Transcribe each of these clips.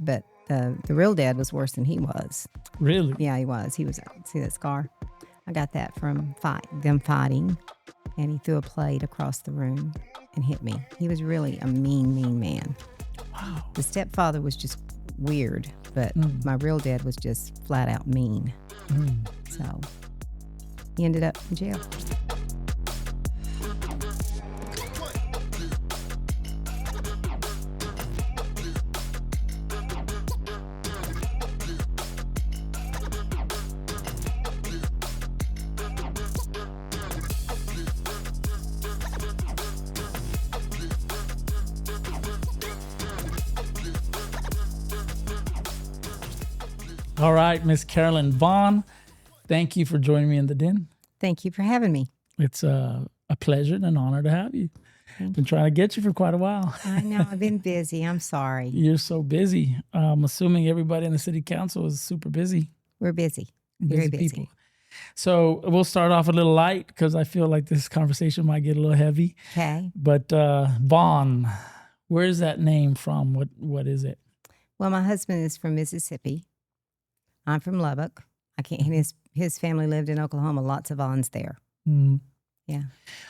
but the real dad was worse than he was. Really? Yeah, he was. See that scar? I got that from them fighting, and he threw a plate across the room and hit me. He was really a mean man. Wow. The stepfather was just weird, but my real dad was just flat out mean. So he ended up in jail. All right, Miss Carolyn Vaughn, thank you for joining me in the den. Thank you for having me. It's a pleasure and an honor to have you. Been trying to get you for quite a while. I know, I've been busy. I'm sorry. You're so busy. I'm assuming everybody in the city council is super busy. We're busy. Very busy. People. So we'll start off a little light because I feel like this conversation might get a little heavy. Okay. But Vaughn, where's that name from? What is it? Well, my husband is from Mississippi. I'm from Lubbock. His family lived in Oklahoma. Lots of Vaughns there. Yeah.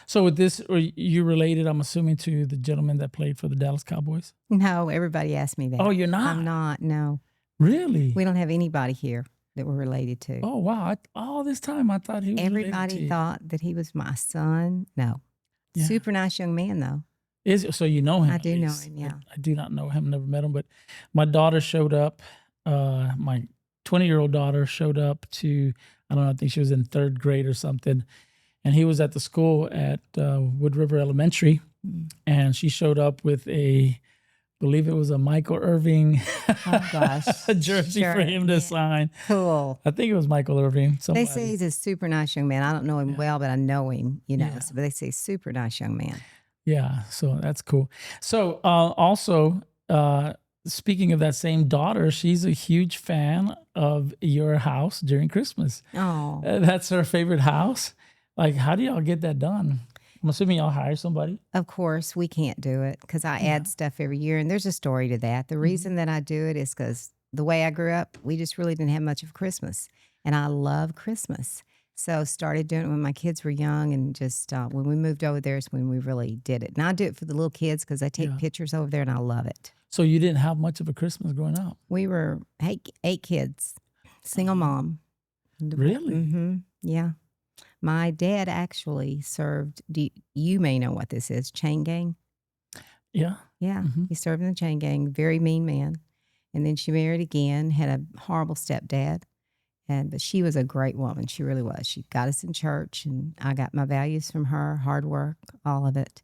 So with this, are you related, I'm assuming, to the gentleman that played for the Dallas Cowboys? No, everybody asked me that. Oh, you're not? I'm not, no. Really? We don't have anybody here that we're related to. Oh, wow. All this time I thought he was related to Everybody you. thought that he was my son. No. Yeah. Super nice young man, though. So you know him? I do know him, yeah. I do not know him, never met him, but my daughter showed up. My 20-year-old daughter showed up to, I don't know, I think she was in 3rd grade or something. And he was at the school at Wood River Elementary. And she showed up with I believe it was a Michael Irving jersey for him to sign. Cool. I think it was Michael Irving. Somebody. They say he's a super nice young man. I don't know him well, but I know him, So, but they say super nice young man. Yeah, so that's cool. So also, speaking of that same daughter, she's a huge fan of your house during Christmas. Oh. That's her favorite house. Like, how do y'all get that done? I'm assuming y'all hire somebody. Of course, we can't do it because I add stuff every year, and there's a story to that. The reason that I do it is because the way I grew up, we just really didn't have much of Christmas, and I love Christmas. So started doing it when my kids were young, and just when we moved over there is when we really did it. And I do it for the little kids because I take pictures over there, and I love it. So you didn't have much of a Christmas growing up? We were 8 kids, single mom. Really? Mm-hmm. Yeah. My dad actually served, you may know what this is, chain gang. Yeah. Yeah. He served in the chain gang, very mean man. And then she married again, had a horrible stepdad. But she was a great woman. She really was. She got us in church, and I got my values from her, hard work, all of it.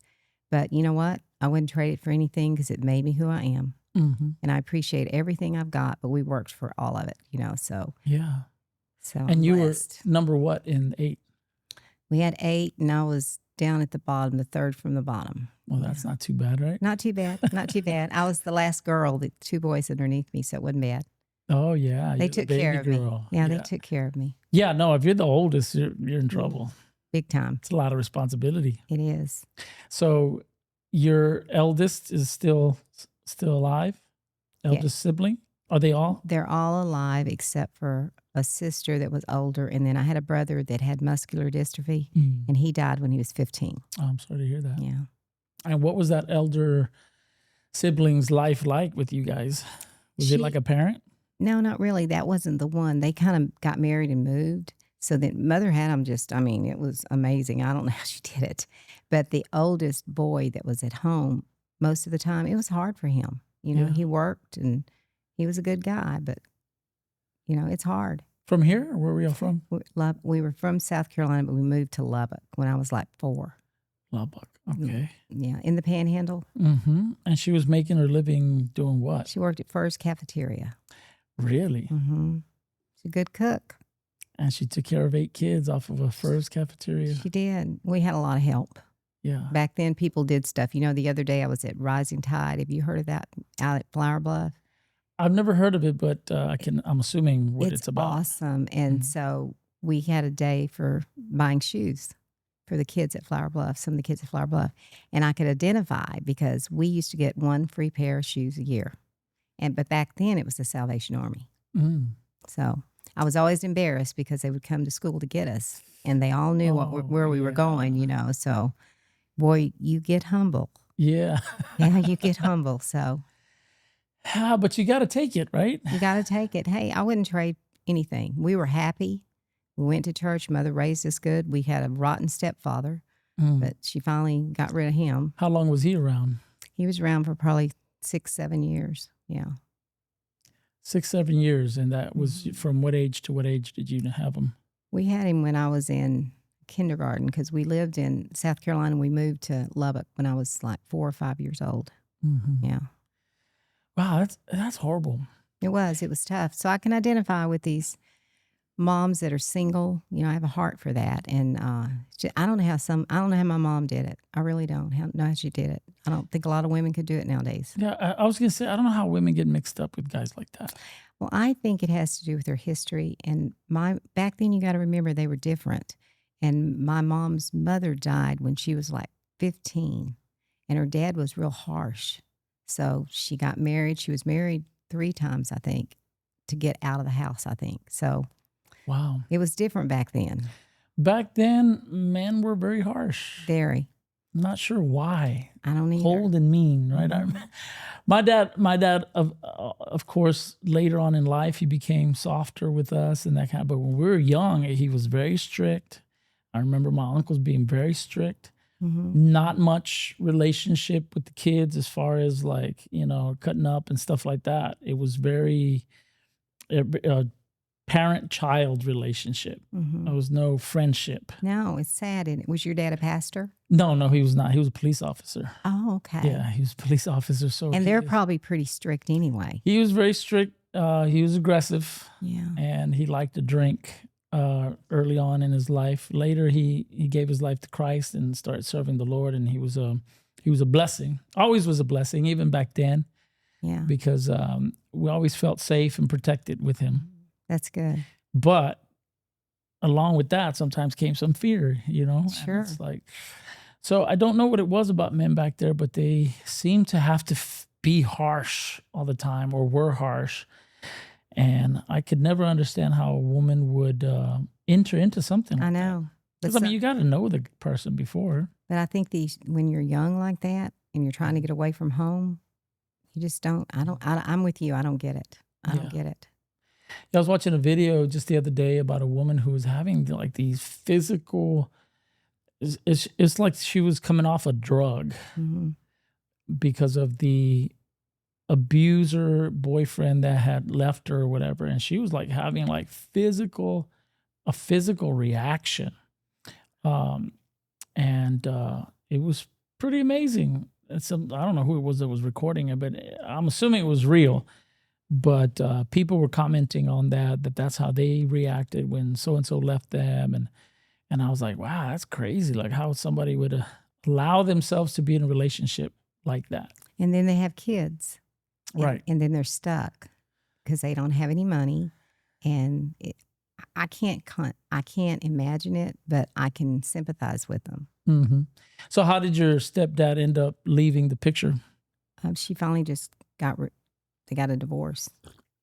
But you know what? I wouldn't trade it for anything because it made me who I am. And I appreciate everything I've got, but we worked for all of it, So. Yeah. So. And you were number what in 8? We had 8, and I was down at the bottom, the 3rd from the bottom. Well, that's not too bad, right? Not too bad. Not too bad. I was the last girl, the 2 boys underneath me, so it wasn't bad. Oh, yeah. They took care of me. Yeah, they took care of me. Yeah, no, if you're the oldest, you're in trouble. Big time. It's a lot of responsibility. It is. So your eldest is still alive? Eldest sibling? Are they all? They're all alive except for a sister that was older. And then I had a brother that had muscular dystrophy, and he died when he was 15. Oh, I'm sorry to hear that. Yeah. And what was that elder sibling's life like with you guys? Was it like a parent? No, not really. That wasn't the one. They kind of got married and moved. So that mother had them it was amazing. I don't know how she did it. But the oldest boy that was at home, most of the time, it was hard for him. He worked, and he was a good guy, but, it's hard. From here? Or where were y'all from? We were from South Carolina, but we moved to Lubbock when I was like 4. Lubbock, okay. Yeah, in the Panhandle. Mm-hmm. And she was making her living doing what? She worked at Furr's Cafeteria. Really? Mm-hmm. She's a good cook. And she took care of 8 kids off of a Furr's Cafeteria. She did. We had a lot of help. Yeah. Back then, people did stuff. The other day I was at Rising Tide. Have you heard of that out at Flower Bluff? I've never heard of it, but I'm assuming what it's about. It's awesome. And so we had a day for buying shoes for the kids at Flower Bluff, some of the kids at Flower Bluff. And I could identify because we used to get 1 free pair of shoes a year. But back then it was the Salvation Army. Mm. So I was always embarrassed because they would come to school to get us, and they all knew where we were going, you know. So, boy, you get humble. Yeah. Yeah, you get humble. So But you got to take it, right? you got to take it. Hey, I wouldn't trade anything. We were happy. We went to church. Mother raised us good. We had a rotten stepfather, but she finally got rid of him. How long was he around? He was around for probably 6-7 years. Yeah. 6-7 years. And that was from what age to what age did you have him? We had him when I was in kindergarten because we lived in South Carolina. We moved to Lubbock when I was like 4 or 5 years old. Mm-hmm. Yeah. Wow, that's horrible. It was tough. So I can identify with these moms that are single. You know, I have a heart for that. And I don't know how my mom did it. I really don't know how she did it. I don't think a lot of women could do it nowadays. Yeah, I was going to say, I don't know how women get mixed up with guys like that. Well, I think it has to do with their history. And back then, you got to remember they were different. And my mom's mother died when she was like 15, and her dad was real harsh. So she got married. She was married 3 times, I think, to get out of the house, I think. So wow, it was different back then. Back then, men were very harsh. Very. I'm not sure why. I don't either. Cold and mean, right? My dad, of course, later on in life, he became softer with us and that kind of, but when we were young, he was very strict. I remember my uncles being very strict. Mm-hmm. Not much relationship with the kids as far as like, you know, cutting up and stuff like that. It was very parent-child relationship. Mm-hmm. There was no friendship. No, it's sad. And was your dad a pastor? No, he was not. He was a police officer. Oh, okay. Yeah, he was a police officer. And they're probably pretty strict anyway. He was very strict. He was aggressive. Yeah. And he liked to drink early on in his life. Later, he gave his life to Christ and started serving the Lord. And he was a blessing. Always was a blessing, even back then. Yeah. Because we always felt safe and protected with him. That's good. But along with that, sometimes came some fear, you know? Sure. And it's like, so I don't know what it was about men back there, but they seemed to have to be harsh all the time, or were harsh. And I could never understand how a woman would enter into something like I know. Because, I mean, you got to know the person before. But I think when you're young like that and you're trying to get away from home, you just don't. I'm with you. I don't get it. I don't get it. I was watching a video just the other day about a woman who was having like these physical, it's like she was coming off a drug because of the abuser boyfriend that had left her or whatever. And she was like having like a physical reaction. And it was pretty amazing. I don't know who it was that was recording it, but I'm assuming it was real. But people were commenting on that's how they reacted when so-and-so left them. And I was like, wow, that's crazy. Like how somebody would allow themselves to be in a relationship like that. And then they have kids. Right. And then they're stuck because they don't have any money. And I can't imagine it, but I can sympathize with them. Mm-hmm. So how did your stepdad end up leaving the picture? She finally just they got a divorce,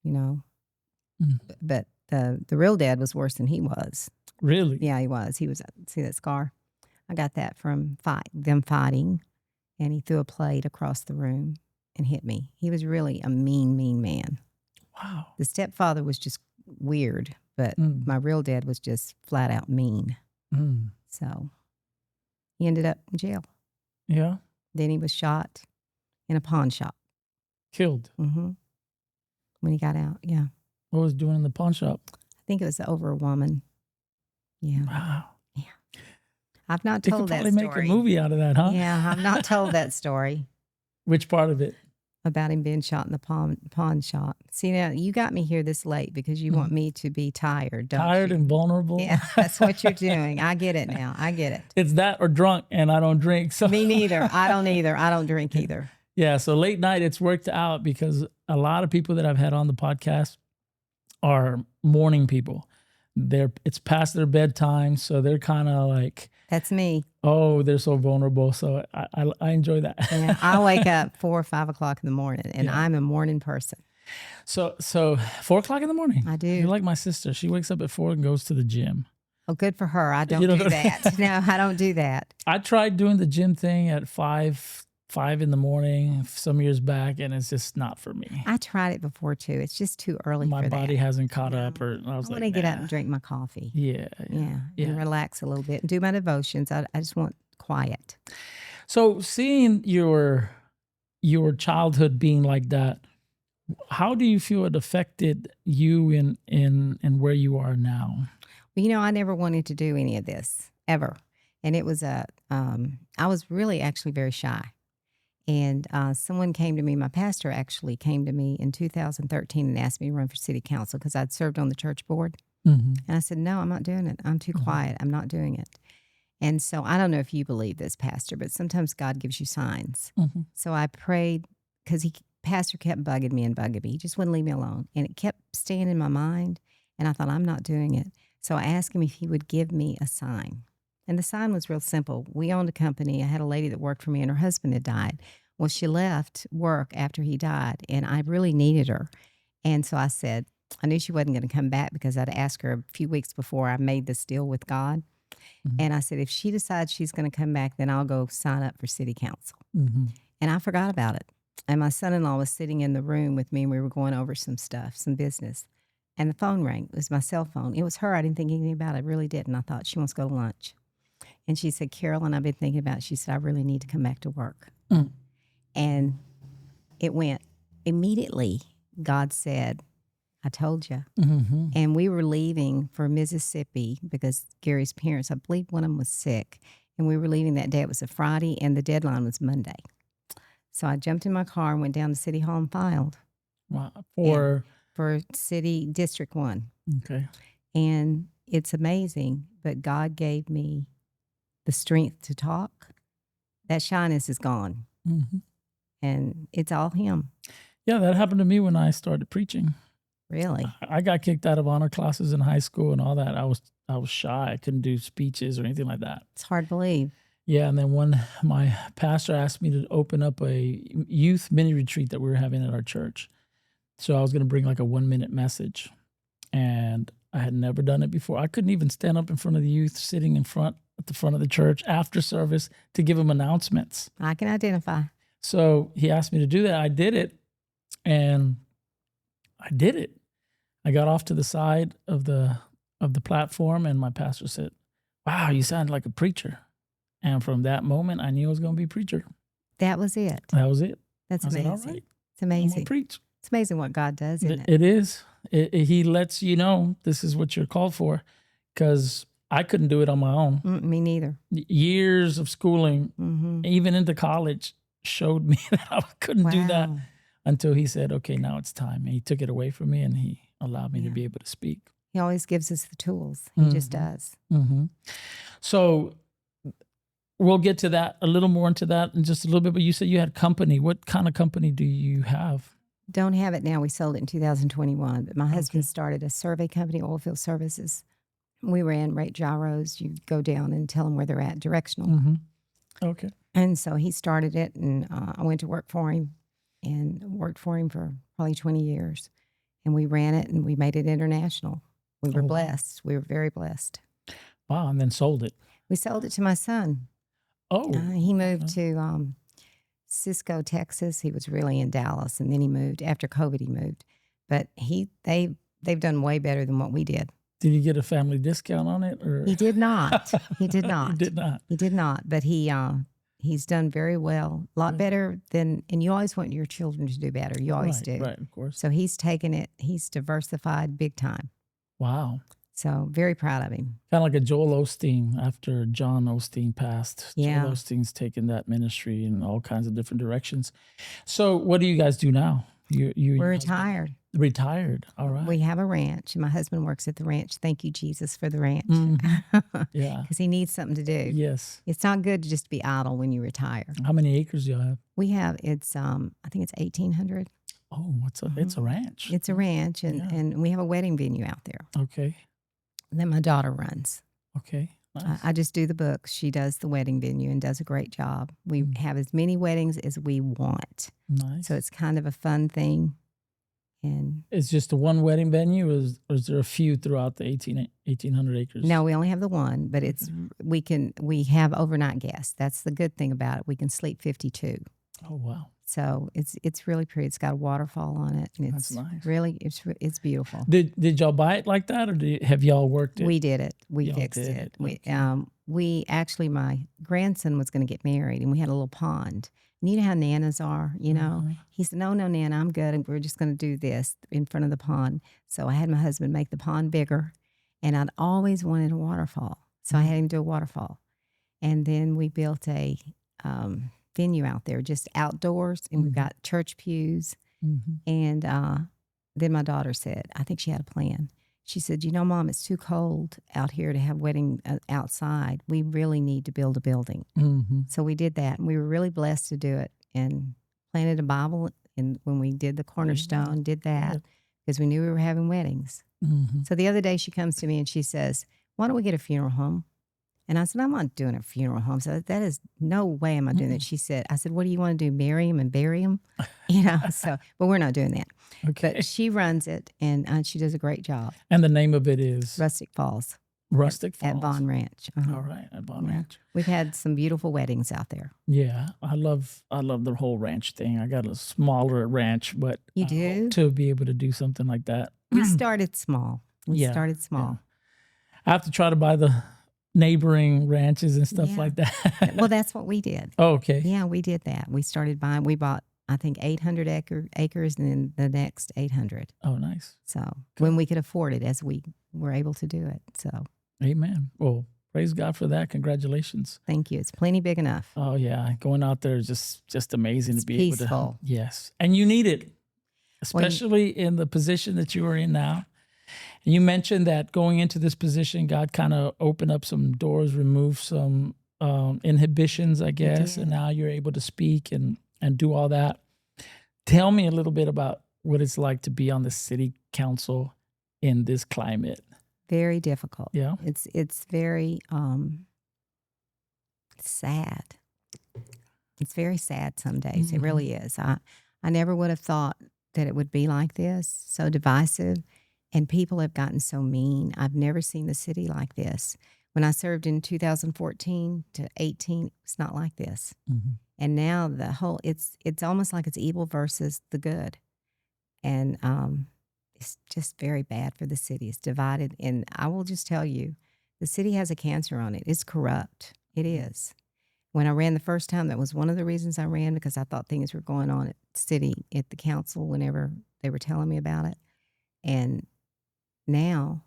you know. But the real dad was worse than he was. Really? Yeah, he was. See that scar? I got that from them fighting, and he threw a plate across the room and hit me. He was really a mean, mean man. Wow. The stepfather was just weird, but my real dad was just flat out mean. So he ended up in jail. Yeah. Then he was shot in a pawn shop. Killed. When he got out, yeah. What was he doing in the pawn shop? I think it was over a woman. Yeah. Wow. Yeah. I've not told that story. They could probably make a movie out of that, huh? Yeah, I've not told that story. Which part of it? About him being shot in the pawn shop. See, now you got me here this late because you want me to be tired, don't you? Tired and vulnerable? Yeah, that's what you're doing. I get it now. I get it. It's that or drunk, and I don't drink. So me neither. I don't either. I don't drink either. Yeah, so late night, it's worked out because a lot of people that I've had on the podcast are morning people. It's past their bedtime, so they're kind of like... That's me. Oh, they're so vulnerable. So I enjoy that. Yeah, I wake up 4 or 5 o'clock in the morning, and I'm a morning person. So 4 o'clock in the morning. I do. You're like my sister. She wakes up at 4 and goes to the gym. Oh, good for her. I don't You know do what that. No, I don't do that. I tried doing the gym thing at 5 in the morning some years back, and it's just not for me. I tried it before too. It's just too early My for body that. hasn't caught No. up, or I was I like, want to get up nah. and drink my coffee. Yeah. And relax a little bit and do my devotions. I just want quiet. So seeing your childhood being like that, how do you feel it affected you in where you are now? Well, I never wanted to do any of this ever. And it was I was really actually very shy. And someone came to me, my pastor actually came to me in 2013 and asked me to run for city council because I'd served on the church board. Mm-hmm. And I said, no, I'm not doing it. I'm too quiet. I'm not doing it. And so I don't know if you believe this, Pastor, but sometimes God gives you signs. Mm-hmm. So I prayed because Pastor kept bugging me and bugging me. He just wouldn't leave me alone. And it kept staying in my mind. And I thought, I'm not doing it. So I asked him if he would give me a sign. And the sign was real simple. We owned a company. I had a lady that worked for me and her husband had died. Well, she left work after he died and I really needed her. And so I said, I knew she wasn't going to come back because I'd asked her a few weeks before I made this deal with God. Mm-hmm. And I said, if she decides she's going to come back, then I'll go sign up for city council. Mm-hmm. And I forgot about it. And my son-in-law was sitting in the room with me and we were going over some stuff, some business. And the phone rang. It was my cell phone. It was her. I didn't think anything about it. I really didn't. I thought she wants to go to lunch. And she said, Carolyn, I've been thinking about it. She said, I really need to come back to work. Mm. And it went immediately. God said, I told you. Mm-hmm. And we were leaving for Mississippi because Gary's parents, I believe one of them was sick. And we were leaving that day. It was a Friday and the deadline was Monday. So I jumped in my car and went down to City Hall and filed. Wow. For City District 1. Okay. And it's amazing, but God gave me the strength to talk. That shyness is gone. Mm-hmm. And it's all him. Yeah, that happened to me when I started preaching. Really? I got kicked out of honor classes in high school and all that. I was shy. I couldn't do speeches or anything like that. It's hard to believe. Yeah, and then when my pastor asked me to open up a youth mini retreat that we were having at our church. So I was going to bring like a 1-minute message. And I had never done it before. I couldn't even stand up in front of the youth sitting at the front of the church after service to give them announcements. I can identify. So he asked me to do that. I did it. And I did it. I got off to the side of the platform and my pastor said, wow, you sound like a preacher. And from that moment, I knew I was going to be a preacher. That was it. That was it. That's amazing. All right. It's amazing. I'm going to preach. It's amazing what God does, isn't it? It is. He lets you know this is what you're called for because I couldn't do it on my own. Me neither. Years of schooling, even into college, showed me that I couldn't do that until he said, okay, now it's time. And he took it away from me and he allowed me to be able to speak. He always gives us the tools. He just does. Mm-hmm. So we'll get to that, a little more into that in just a little bit. But you said you had company. What kind of company do you have? Don't have it now. We sold it in 2021. But my husband started a survey company, Oilfield Services. We ran rate gyros. You go down and tell them where they're at, directional. Mm-hmm. Okay. And so he started it, and I went to work for him and worked for him for probably 20 years. And we ran it, and we made it international. We were blessed. We were very blessed. Wow, and then sold it. We sold it to my son. Oh. He moved to Cisco, Texas. He was really in Dallas, and then he moved. After COVID, he moved. But they've done way better than what we did. Did he get a family discount on it? Or? He did not. He did not. He did not. He did not. But he's done very well, a lot better than. And you always want your children to do better. You always do. Right, of course. So he's taken it. He's diversified big time. Wow. So very proud of him. Kind of like a Joel Osteen after John Osteen passed. Yeah. Joel Osteen's taken that ministry in all kinds of different directions. So what do you guys do now? We're retired. Retired. All right. We have a ranch, and my husband works at the ranch. Thank you, Jesus, for the ranch. Mm-hmm. Yeah. Because he needs something to do. Yes. It's not good to just be idle when you retire. How many acres do you have? We have, I think it's 1,800. Oh, it's a ranch. It's a ranch, and we have a wedding venue out there. Okay. And then my daughter runs. Okay. Nice. I just do the books. She does the wedding venue and does a great job. We have as many weddings as we want. Nice. So it's kind of a fun thing. And It's just the one wedding venue, or is there a few throughout the 1,800 acres? no, we only have the one, but it's we have overnight guests. That's the good thing about it. We can sleep 52. Oh, wow. So it's really pretty. It's got a waterfall on it, and That's it's nice. really it's beautiful. Did y'all buy it like that, or have y'all worked it? We did it. We Y'all fixed did it. it. We actually, my grandson was going to get married, and we had a little pond. And you know how nanas are, you know. Mhm. He said, "No, Nana, I'm good. And we're just going to do this in front of the pond." So I had my husband make the pond bigger, and I'd always wanted a waterfall, so I had him do a waterfall. And then we built a venue out there, just outdoors, and we've got church pews. Mhm. And then my daughter said, I think she had a plan. She said, Mom, it's too cold out here to have wedding outside. We really need to build a building. Mhm. So we did that, and we were really blessed to do it, and planted a Bible. And when we did the cornerstone, did that Good. because we knew we were having weddings. Mhm. So the other day she comes to me and she says, why don't we get a funeral home? And I said, I'm not doing a funeral home. So that is no way am I doing that. She said, I said, what do you want to do? Marry him and bury him? So, but we're not doing that. Okay. But she runs it, and she does a great job. And the name of it is Rustic Falls Rustic Falls. at Vaughn Ranch. All right, at Vaughn Yeah. Ranch. We've had some beautiful weddings out there. Yeah, I love the whole ranch thing. I got a smaller ranch, but You I do? hope to be able to do something like that. We started small. Yeah, small. I have to try to buy the neighboring ranches and stuff Yeah. like that. Well, that's what we did. Oh, okay. Yeah, we did that. We bought, I think, 800 acres and then the next 800. Oh, nice. So when we could afford it, as we were able to do it. So Amen. Well, praise God for that. Congratulations. thank you. It's plenty big enough. Oh yeah, going out there is just amazing It's to be able peaceful. to. Yes, and you need it, especially in the position that you are in now. And you mentioned that going into this position, God kind of opened up some doors, removed some inhibitions, I guess, and did. now you're able to speak and do all that. Tell me a little bit about what it's like to be on the city council in this climate. Very difficult. Yeah. It's very sad. It's very sad some days. It really is. I never would have thought that it would be like this, so divisive, and people have gotten so mean. I've never seen the city like this. When I served in 2014 to 18, it's not like this. And now it's almost like it's evil versus the good. And it's just very bad for the city. It's divided. And I will just tell you, the city has a cancer on it. It's corrupt. It is. When I ran the first time, that was one of the reasons I ran, because I thought things were going on at the council whenever they were telling me about it. And now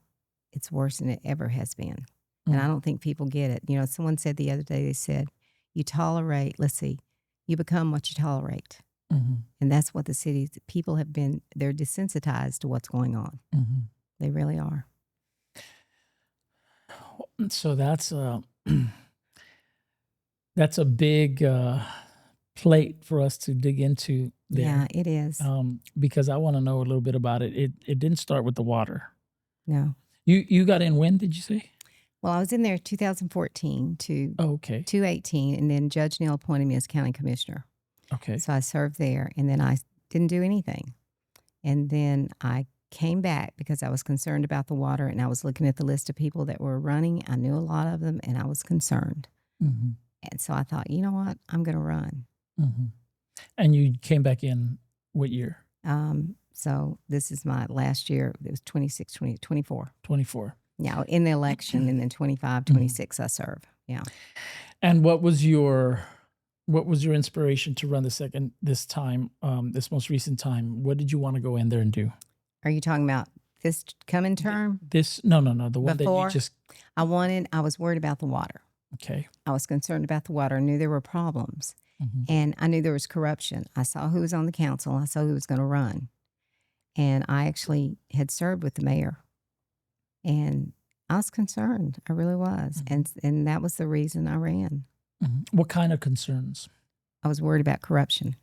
it's worse than it ever has been. And I don't think people get it. Someone said the other day, they said, you become what you tolerate. And that's what the city's people have been. They're desensitized to what's going on. They really are. So that's a big plate for us to dig into there. Yeah, it is. Because I want to know a little bit about it. It didn't start with the water. No. You got in when, did you say? Well, I was in there 2014 to Oh, okay. 2018, and then Judge Neal appointed me as county commissioner. Okay. So I served there, and then I didn't do anything. And then I came back because I was concerned about the water, and I was looking at the list of people that were running. I knew a lot of them, and I was concerned. And so I thought, you know what? I'm going to run. And you came back in what year? So this is my last year. It was 24. 24. Yeah, in the election, and then 25, 26 I serve. Yeah. And what was your inspiration to run this most recent time? What did you want to go in there and do? Are you talking about this coming term? No, the one Before? that you just. I was worried about the water. Okay. I was concerned about the water. I knew there were problems. And I knew there was corruption. I saw who was on the council. I saw who was going to run. And I actually had served with the mayor. And I was concerned. I really was. And that was the reason I ran. What kind of concerns? I was worried about corruption.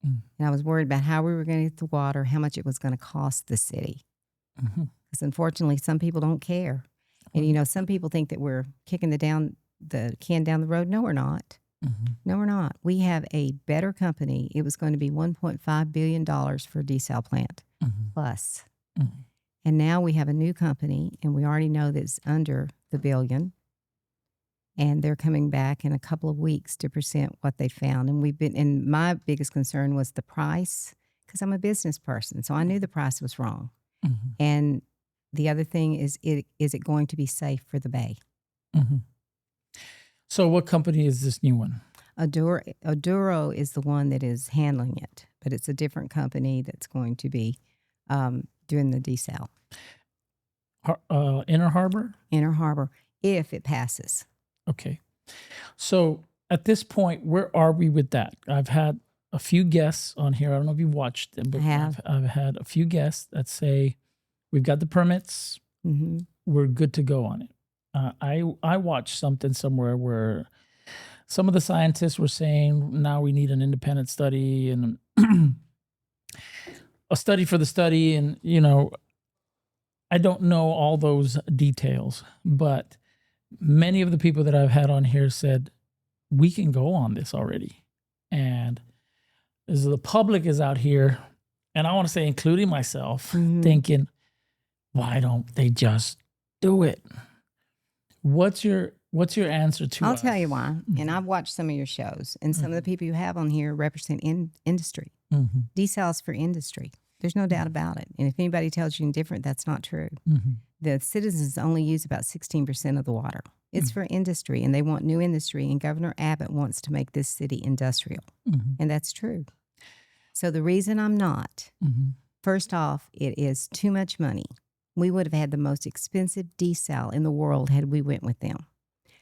And I was worried about how we were going to get the water, how much it was going to cost the city. Because unfortunately, some people don't care. And, some people think that we're kicking the can down the road. No, we're not. No, we're not. We have a better company. It was going to be $1.5 billion for a desal plant plus. And now we have a new company, and we already know that it's under the billion. And they're coming back in a couple of weeks to present what they found. And my biggest concern was the price, because I'm a business person. So I knew the price was wrong. And the other thing is it going to be safe for the Bay? So what company is this new one? Aduro is the one that is handling it, but it's a different company that's going to be doing the desal. Inner Harbor? Inner Harbor, if it passes. Okay. So at this point, where are we with that? I've had a few guests on here. I don't know if you've watched them, but I've had a few guests that say, we've got the permits. We're good to go on it. I watched something somewhere where some of the scientists were saying, now we need an independent study and a study for the study. And, I don't know all those details, but many of the people that I've had on here said, we can go on this already. And as the public is out here, and I want to say, including myself, thinking, why don't they just do it? What's your answer to I'll us? tell you why. And I've watched some of your shows, and some of the people you have on here represent industry. Desal's for industry. There's no doubt about it. And if anybody tells you different, that's not true. The citizens only use about 16% of the water. It's for industry, and they want new industry, and Governor Abbott wants to make this city industrial. And that's true. So the reason I'm not, first off, it is too much money. We would have had the most expensive desal in the world had we went with them.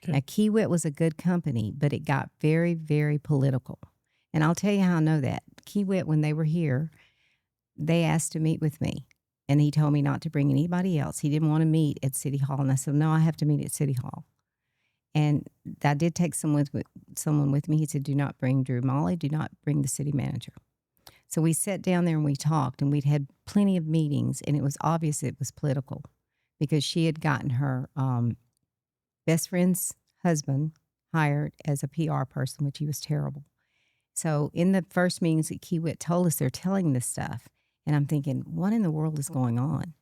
Now, Kiewit was a good company, but it got very, very political. And I'll tell you how I know that. Kiewit, when they were here, they asked to meet with me, and he told me not to bring anybody else. He didn't want to meet at City Hall, and I said, no, I have to meet at City Hall. And I did take someone with me. He said, do not bring Drew Molly, do not bring the city manager. So we sat down there and we talked, and we'd had plenty of meetings, and it was obvious it was political because she had gotten her best friend's husband hired as a PR person, which he was terrible. So in the first meetings that Kiewit told us, they're telling this stuff. And I'm thinking, what in the world is going on?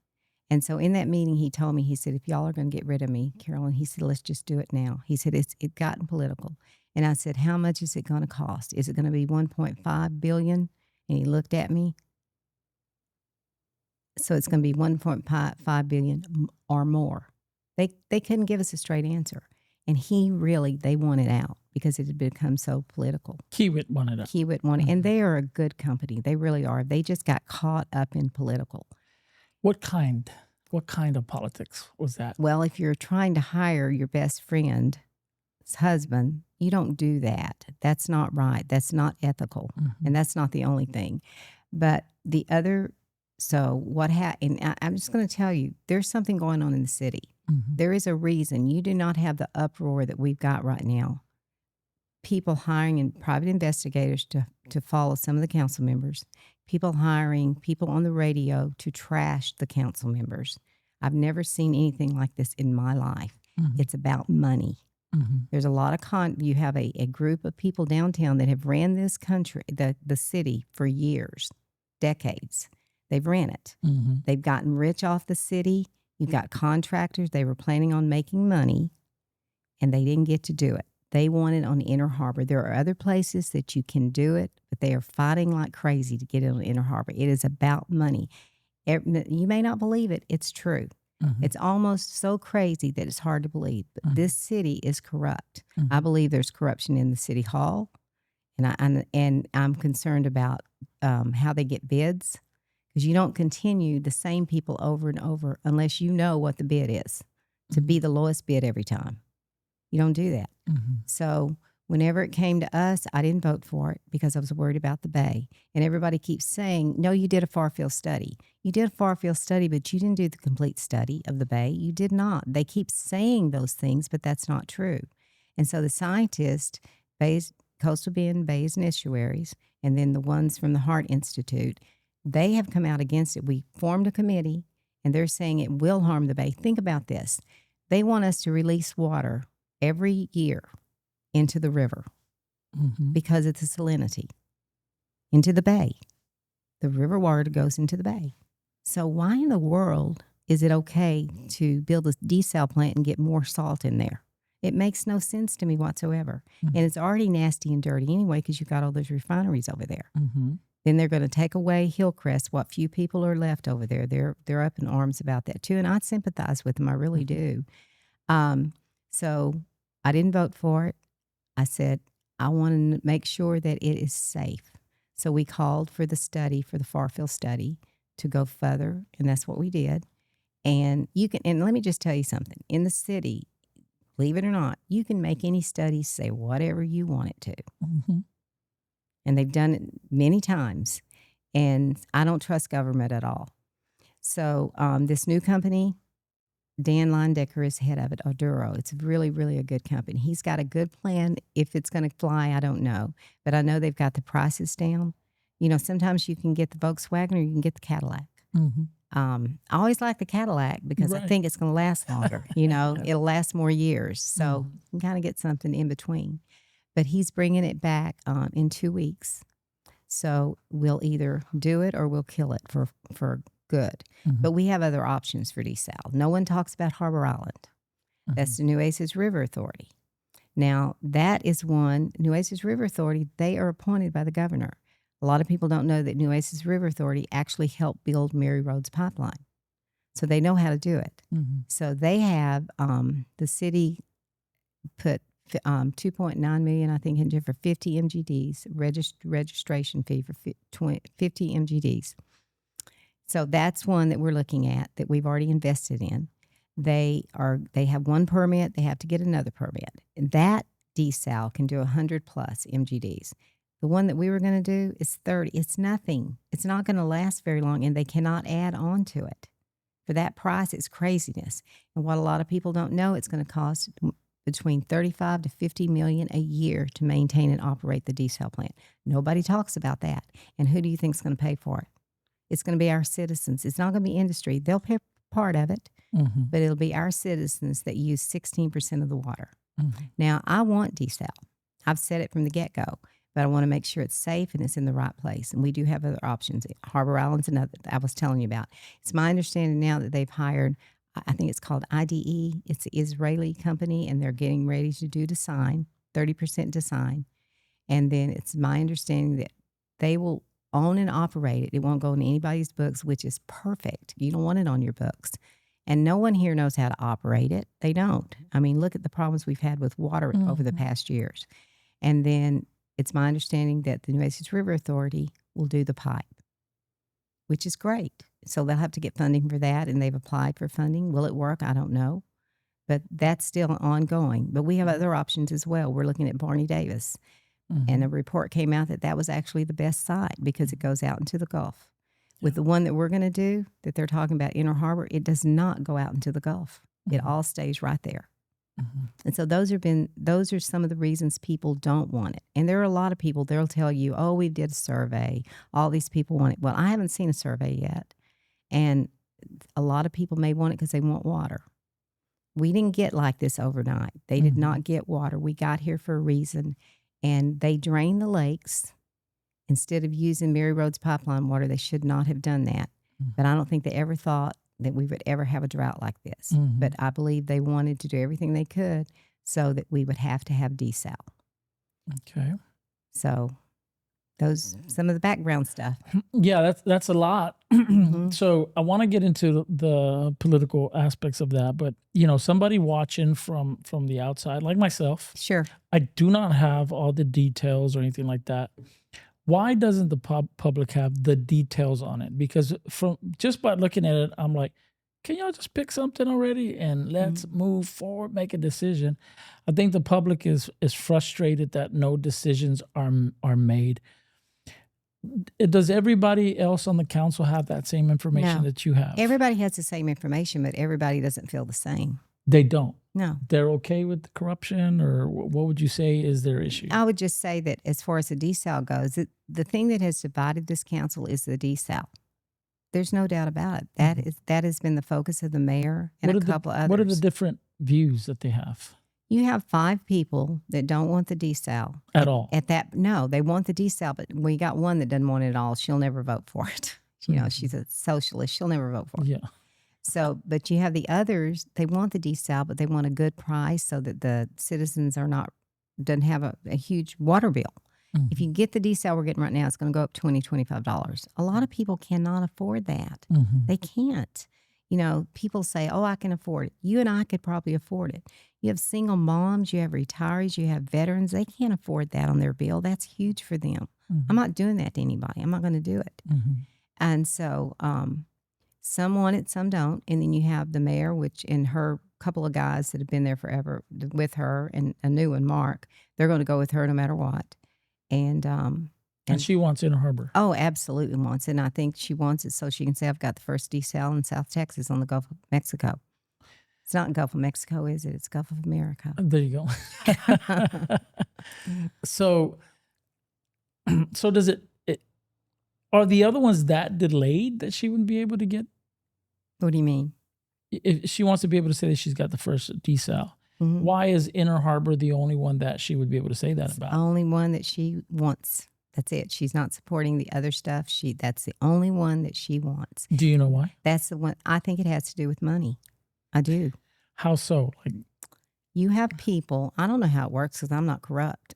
And so in that meeting, he told me, he said, if y'all are going to get rid of me, Carolyn, he said, let's just do it now. He said, it's gotten political. And I said, how much is it going to cost? Is it going to be $1.5 billion? And he looked at me. So it's going to be $1.5 billion or more. They couldn't give us a straight answer. And they wanted out because it had become so political. Kiewit wanted out. Kiewit wanted, and they are a good company. They really are. They just got caught up in political. What kind of politics was that? Well, if you're trying to hire your best friend's husband, you don't do that. That's not right. That's not ethical. And that's not the only thing. But the other, so what happened, I'm just going to tell you, there's something going on in the city. There is a reason. You do not have the uproar that we've got right now. People hiring private investigators to follow some of the council members. People hiring people on the radio to trash the council members. I've never seen anything like this in my life. It's about money. There's a lot of you have a group of people downtown that have ran this country, the city, for years, decades. They've ran it. They've gotten rich off the city. You've got contractors. They were planning on making money, and they didn't get to do it. They want it on Inner Harbor. There are other places that you can do it, but they are fighting like crazy to get it on Inner Harbor. It is about money. You may not believe it. It's true. It's almost so crazy that it's hard to believe. But this city is corrupt. I believe there's corruption in the city hall, and I'm concerned about how they get bids, because you don't continue the same people over and over unless you know what the bid is to be the lowest bid every time. You don't do that. So whenever it came to us, I didn't vote for it because I was worried about the Bay. And everybody keeps saying, no, you did a far-field study. You did a far-field study, but you didn't do the complete study of the Bay. You did not. They keep saying those things, but that's not true. And so the scientists, Coastal Bend Bays and Estuaries, and then the ones from the Heart Institute, they have come out against it. We formed a committee, and they're saying it will harm the Bay. Think about this. They want us to release water every year into the river. because of the salinity into the bay. The river water goes into the bay. So why in the world is it okay to build a desal plant and get more salt in there? It makes no sense to me whatsoever. And it's already nasty and dirty anyway because you've got all those refineries over there. Then they're going to take away Hillcrest, what few people are left over there. They're up in arms about that too, and I sympathize with them. I really do. So I didn't vote for it. I said I want to make sure that it is safe. So we called for the study, for the Farfield study, to go further, and that's what we did. And let me just tell you something. In the city, believe it or not, you can make any study say whatever you want it to. And they've done it many times. And I don't trust government at all. So this new company, Dan Lindecker is head of it, Oduro. It's really, really a good company. He's got a good plan. If it's going to fly, I don't know. But I know they've got the prices down. You know, sometimes you can get the Volkswagen or you can get the Cadillac. I always like the Cadillac because I think it's going to last longer. You know, it'll last more years. So you can kind of get something in between. But he's bringing it back in 2 weeks. So we'll either do it or we'll kill it for good. But we have other options for desal. No one talks about Harbor Island. That's the Nueces River Authority. Now, that is one, Nueces River Authority, they are appointed by the governor. A lot of people don't know that Nueces River Authority actually helped build Mary Rhodes Pipeline. So they know how to do it. So they have, the city put $2.9 million, I think, into for 50 MGDs, registration fee for 50 MGDs. So that's one that we're looking at that we've already invested in. They have one permit. They have to get another permit. And that desal can do 100 plus MGDs. The one that we were going to do is 30. It's nothing. It's not going to last very long, and they cannot add on to it. For that price, it's craziness. And what a lot of people don't know, it's going to cost between 35 to 50 million a year to maintain and operate the desal plant. Nobody talks about that. And who do you think is going to pay for it? It's going to be our citizens. It's not going to be industry. They'll pay part of it, but it'll be our citizens that use 16% of the water. Now, I want desal. I've said it from the get-go, but I want to make sure it's safe and it's in the right place. And we do have other options. Harbor Island's another that I was telling you about. It's my understanding now that they've hired, I think it's called IDE. It's an Israeli company, and they're getting ready to do design, 30% design. And then it's my understanding that they will own and operate it. It won't go in anybody's books, which is perfect. You don't want it on your books. And no one here knows how to operate it. They don't. I mean, look at the problems we've had with water over the past years. And then it's my understanding that the Nueces River Authority will do the pipe, which is great. So they'll have to get funding for that, and they've applied for funding. Will it work? I don't know. But that's still ongoing. But we have other options as well. We're looking at Barney Davis. And a report came out that was actually the best site because it goes out into the Gulf. With the one that we're going to do, that they're talking about Inner Harbor, it does not go out into the Gulf. It all stays right there. And so those are some of the reasons people don't want it. And there are a lot of people, they'll tell you, oh, we did a survey. All these people want it. Well, I haven't seen a survey yet. And a lot of people may want it because they want water. We didn't get like this overnight. They did not get water. We got here for a reason. And they drain the lakes instead of using Mary Rhodes Pipeline water. They should not have done that. But I don't think they ever thought that we would ever have a drought like this. But I believe they wanted to do everything they could so that we would have to have desal. Okay. So those some of the background stuff. Yeah, that's a lot. So I want to get into the political aspects of that, but somebody watching from the outside, like myself, Sure. I do not have all the details or anything like that. Why doesn't the public have the details on it? Because from just by looking at it, I'm like, can y'all just pick something already and let's move forward, make a decision? I think the public is frustrated that no decisions are made. Does everybody else on the council have that same information No. that you have? Everybody has the same information, but everybody doesn't feel the same. They don't. No. They're okay with the corruption, or what would you say is their issue? I would just say that as far as the desal goes, the thing that has divided this council is the desal. There's no doubt about it. That has been the focus of the mayor and a couple others. What are the different views that they have? You have 5 people that don't want the desal. At all. At that, no, they want the desal, but we got one that doesn't want it at all. She'll never vote for it. She's a socialist. She'll never vote for it. Yeah. So, but you have the others, they want the desal, but they want a good price so that the citizens doesn't have a huge water bill. If you get the desal we're getting right now, it's going to go up $20, $25. A lot of people cannot afford that. They can't. People say, oh, I can afford it. You and I could probably afford it. You have single moms, you have retirees, you have veterans. They can't afford that on their bill. That's huge for them. I'm not doing that to anybody. I'm not going to do it. And so some want it, some don't. And then you have the mayor, and her couple of guys that have been there forever with her, and a new one, Mark. They're going to go with her no matter what. And she wants Inner Harbor. Oh, absolutely wants it. And I think she wants it so she can say, I've got the first desal in South Texas on the Gulf of Mexico. It's not Gulf of Mexico, is it? It's Gulf of America. There you go. So does it are the other ones that delayed that she wouldn't be able to get? What do you mean? If she wants to be able to say that she's got the first desal, why is Inner Harbor the only one that she would be able to say that about? The only one that she wants. That's it. She's not supporting the other stuff. That's the only one that she wants. Do you know why? That's the one. I think it has to do with money. I do. How so? You have people, I don't know how it works because I'm not corrupt,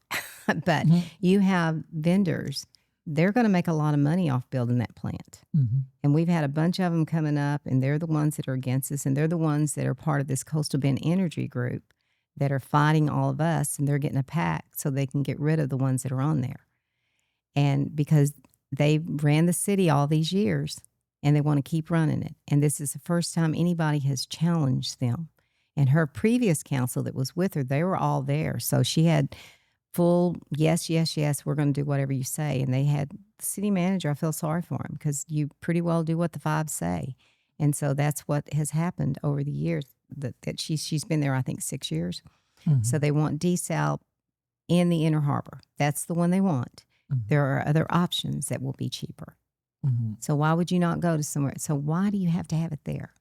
but you have vendors. They're going to make a lot of money off building that plant. And we've had a bunch of them coming up, and they're the ones that are against us, and they're the ones that are part of this Coastal Bend Energy group that are fighting all of us, and they're getting a pack so they can get rid of the ones that are on there. And because they ran the city all these years, and they want to keep running it. And this is the first time anybody has challenged them. And her previous council that was with her, they were all there. So she had full, yes, we're going to do whatever you say. And they had the city manager, I feel sorry for him because you pretty well do what the 5 say. And so that's what has happened over the years that she's been there, I think, 6 years. So they want desal in the Inner Harbor. That's the one they want. There are other options that will be cheaper. So why would you not go to somewhere? So why do you have to have it there?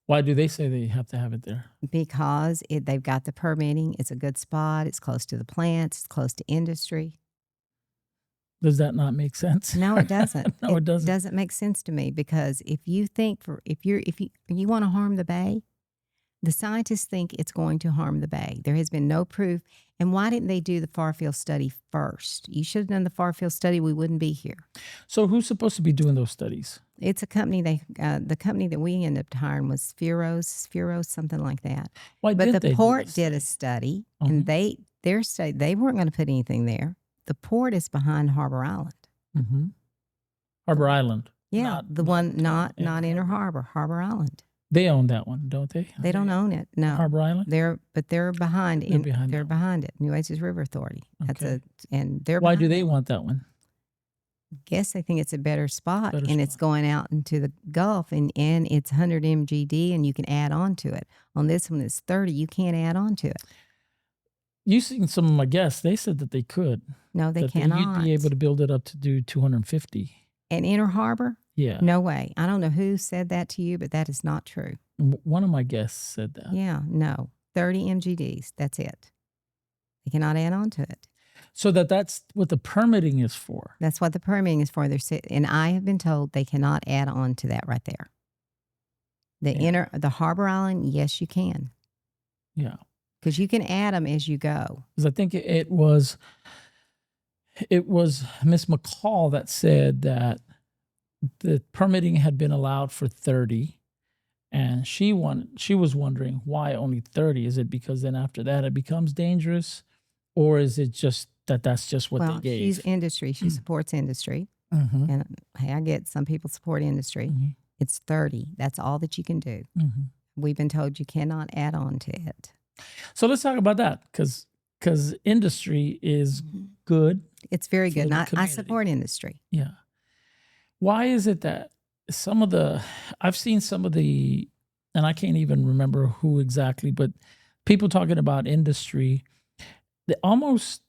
Why do they say they have to have it there? Because they've got the permitting. It's a good spot. It's close to the plants. It's close to industry. Does that not make sense? No, it doesn't. No, it doesn't. It doesn't make sense to me because if you want to harm the bay, the scientists think it's going to harm the bay. There has been no proof. And why didn't they do the far-field study first? You should have done the far-field study. We wouldn't be here. So who's supposed to be doing those studies? It's a company. The company that we ended up hiring was Spheros, something like that. Why but didn't the they port do did a study, and their study, they weren't going to put anything there. The port is behind Harbor Island. Harbor Island. Yeah, not Inner Harbor, Harbor Island. They own that one, don't they? They don't own it. No, Harbor Island. They're behind. They're behind it. New Oasis River Authority. Okay. Why do they want that one? Guess they think it's a better spot, it's going out into the Gulf, and it's 100 MGD, and you can add on to it. On this one, it's 30. You can't add on to it. You seen some of my guests? They said that they could. No, they cannot. You'd be able to build it up to do 250. And Inner Harbor? Yeah. No way. I don't know who said that to you, but that is not true. One of my guests said that. Yeah, no. 30 MGDs. That's it. They cannot add on to it. So that's what the permitting is for. That's what the permitting is for. And I have been told they cannot add on to that right there. The Harbor Island, yes, you can. Yeah. Because you can add them as you go. Because I think it was Miss McCall that said that the permitting had been allowed for 30, and she was wondering why only 30. Is it because then after that it becomes dangerous, or is it just that's just what they gave? She's industry. She supports industry, and hey, I get some people support industry. It's 30. That's all that you can do. We've been told you cannot add on to it. So let's talk about that because industry is good. It's very good. And I support industry. Yeah. Why is it that I've seen some of the, and I can't even remember who exactly, but people talking about industry, they almost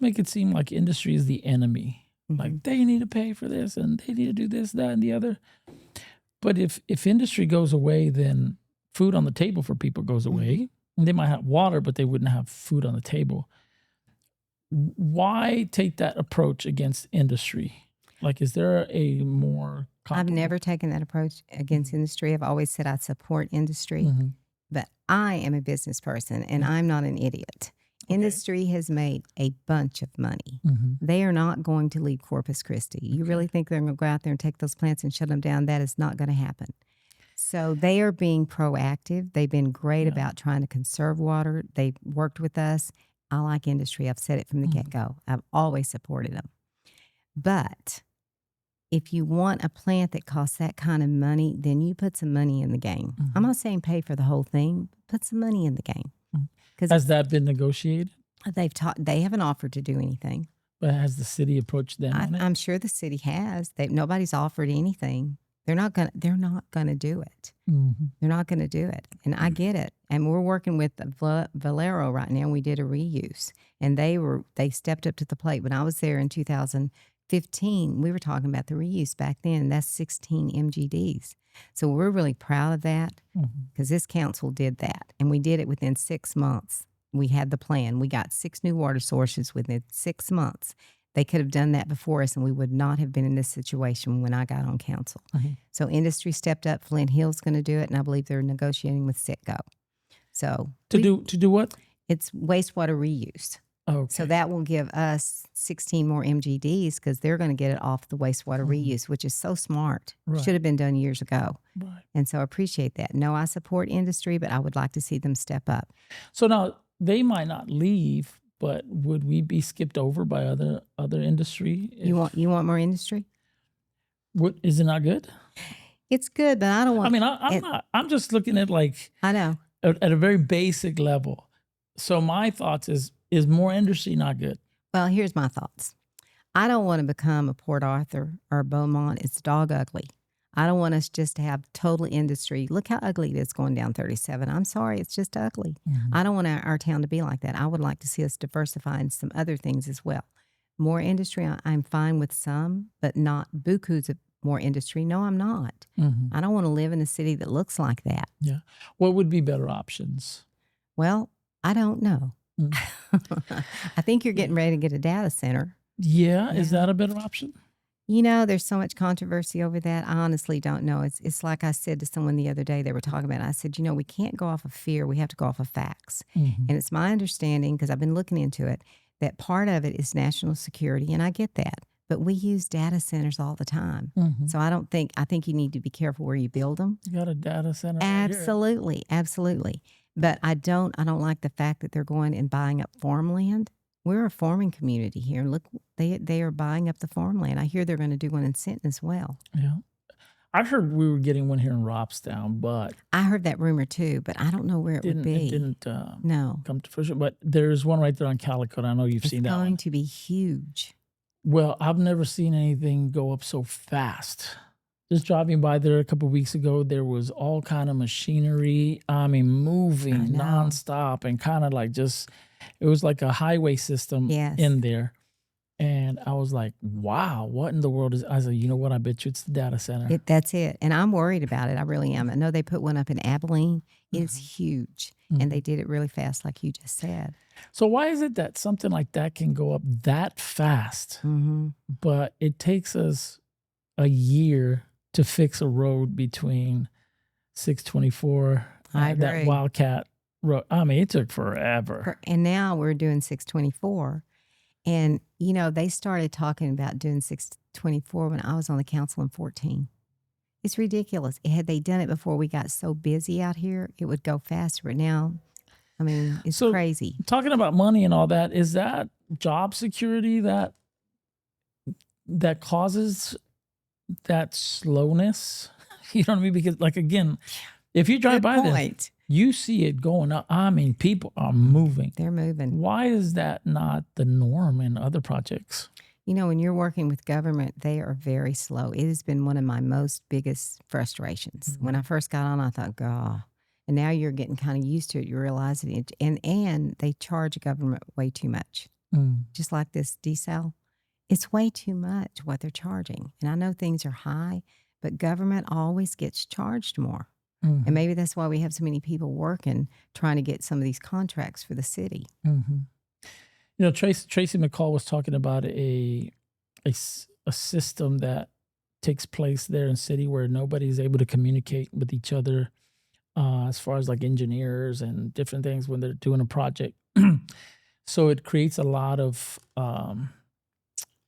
make it seem like industry is the enemy. Like they need to pay for this and they need to do this, that, and the other. But if industry goes away, then food on the table for people goes away. And they might have water, but they wouldn't have food on the table. Why take that approach against industry? Like, is there a more I've comparable? never taken that approach against industry. I've always said I support industry, but I am a business person and I'm not an idiot. Industry has made a bunch of money. They are not going to leave Corpus Christi. You really think they're going to go out there and take those plants and shut them down? That is not going to happen. So they are being proactive. They've been great about trying to conserve water. They've worked with us. I like industry. I've said it from the get-go. I've always supported them. But if you want a plant that costs that kind of money, then you put some money in the game. I'm not saying pay for the whole thing. Put some money in the game. Has that been negotiated? They haven't offered to do anything. But has the city approached them on it? I'm sure the city has. Nobody's offered anything. They're not gonna do it. They're not gonna do it. And I get it. And we're working with Valero right now. We did a reuse. And they stepped up to the plate. When I was there in 2015, we were talking about the reuse back then, and that's 16 MGDs. So we're really proud of that because this council did that. And we did it within 6 months. We had the plan. We got 6 new water sources within 6 months. They could have done that before us, and we would not have been in this situation when I got on council. So industry stepped up. Flint Hill's going to do it, and I believe they're negotiating with Citgo. So to do what? It's wastewater reuse. Okay. So that will give us 16 more MGDs because they're going to get it off the wastewater reuse, which is so smart. Should have been done years ago. And so I appreciate that. No, I support industry, but I would like to see them step up. So now they might not leave, but would we be skipped over by other industry? You want more industry? Is it not good? It's good, but I don't want. I mean, I'm just looking at like I know at a very basic level. So my thoughts is more industry not good? Well, here's my thoughts. I don't want to become a Port Arthur or a Beaumont. It's dog ugly. I don't want us just to have total industry. Look how ugly it is going down 37. I'm sorry, it's just ugly. I don't want our town to be like that. I would like to see us diversify in some other things as well. More industry, I'm fine with some, but not bukus of more industry. No, I'm not. I don't want to live in a city that looks like that. Yeah. What would be better options? Well, I don't know. I think you're getting ready to get a data center. Yeah. Is that a better option? You know, there's so much controversy over that. I honestly don't know. It's like I said to someone the other day, they were talking about it. I said, you know, we can't go off of fear. We have to go off of facts. And it's my understanding, because I've been looking into it, that part of it is national security. And I get that. But we use data centers all the time. So I think you need to be careful where you build them. You got a data center. Absolutely. Absolutely. But I don't like the fact that they're going and buying up farmland. We're a farming community here. Look, they are buying up the farmland. I hear they're going to do one in Sinton as well. Yeah. I heard we were getting one here in Robstown, but I heard that rumor too, but I don't know where it would be. It didn't come to fruition. But there's one right there on Calicut. I know you've seen that one. It's going to be huge. Well, I've never seen anything go up so fast. Just driving by there a couple of weeks ago, there was all kind of machinery. I mean, moving nonstop and kind of like it was like a highway system in there. And I was like, wow, what in the world is, I said, you know what? I bet you it's the data center. That's it. And I'm worried about it. I really am. I know they put one up in Abilene. It's huge. And they did it really fast, like you just said. So why is it that something like that can go up that fast, but it takes us a year to fix a road between 624 that Wildcat road? I mean, it took forever. And now we're doing 624. And, you know, they started talking about doing 624 when I was on the council in 14. It's ridiculous. Had they done it before we got so busy out here, it would go faster. But now, I mean, it's crazy. Talking about money and all that, is that job security that causes that slowness? You know what I mean? Because, like, again, if you drive by this, you see it going up. I mean, people are moving. They're moving. Why is that not the norm in other projects? You know, when you're working with government, they are very slow. It has been one of my most biggest frustrations. When I first got on, I thought, God. And now you're getting kind of used to it. You realize it. And they charge government way too much. Just like this desal. It's way too much what they're charging. And I know things are high, but government always gets charged more. And Mhm. maybe that's why we have so many people working, trying to get some of these contracts for the city. Mhm. You know, Tracy McCall was talking about a system that takes place there in city where nobody's able to communicate with each other, as far as like engineers and different things when they're doing a project. So it creates a lot of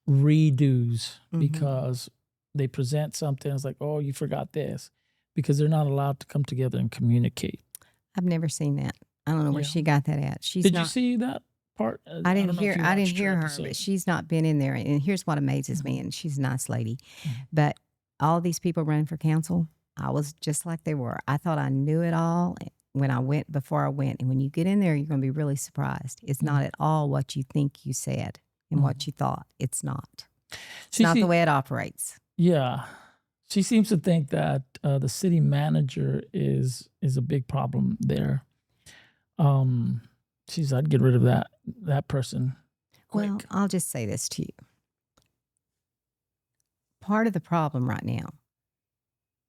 redos Mhm. because they present something. It's like, oh, you forgot this, because they're not allowed to come together and communicate. I've never seen that. I don't know where Yeah. she got that at. She's Did you not see that part? I don't know if you I didn't watched her hear her, but episode. she's not been in there, and here's what amazes me, Mhm. and she's a nice lady, Mhm. but all these people running for council, I was just like they were. I thought I knew it all before I went, and when you get in there, you're gonna be really surprised. It's Mhm. not at all what you think you said and what Mhm. you thought. It's not. It's She not the see, way it operates. yeah, she seems to think that the city manager is a big problem there. Um, she's, I'd get rid of that person Well, quick. I'll just say this to you. Part of the problem right now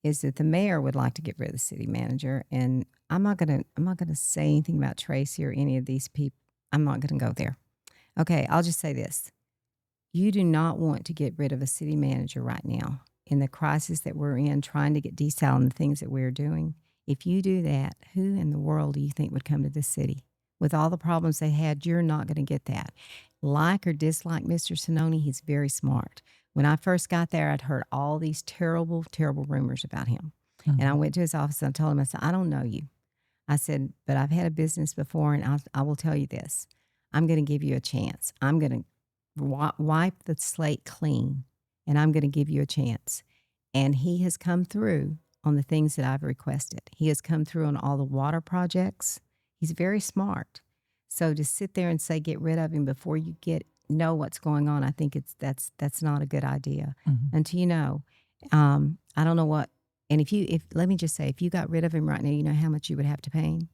is that the mayor would like to get rid of the city manager, and I'm not gonna say anything about Tracy or any of these people. I'm not gonna go there. Okay, I'll just say this. You do not want to get rid of a city manager right now in the crisis that we're in, trying to get desal and the things that we're doing. If you do that, who in the world do you think would come to this city? With all the problems they had, you're not going to get that. Like or dislike Mr. Sononi, he's very smart. When I first got there, I'd heard all these terrible, terrible rumors about him. And I Mhm. went to his office and I told him, I said, I don't know you. I said, but I've had a business before, and I will tell you this. I'm going to give you a chance. I'm going to wipe the slate clean, and I'm going to give you a chance. And he has come through on the things that I've requested. He has come through on all the water projects. He's very smart. So to sit there and say get rid of him before you know what's going on, I think that's not a good idea. Mhm. Until you know, I don't know what. And if let me just say, if you got rid of him right now, you know how much you would have to pay him?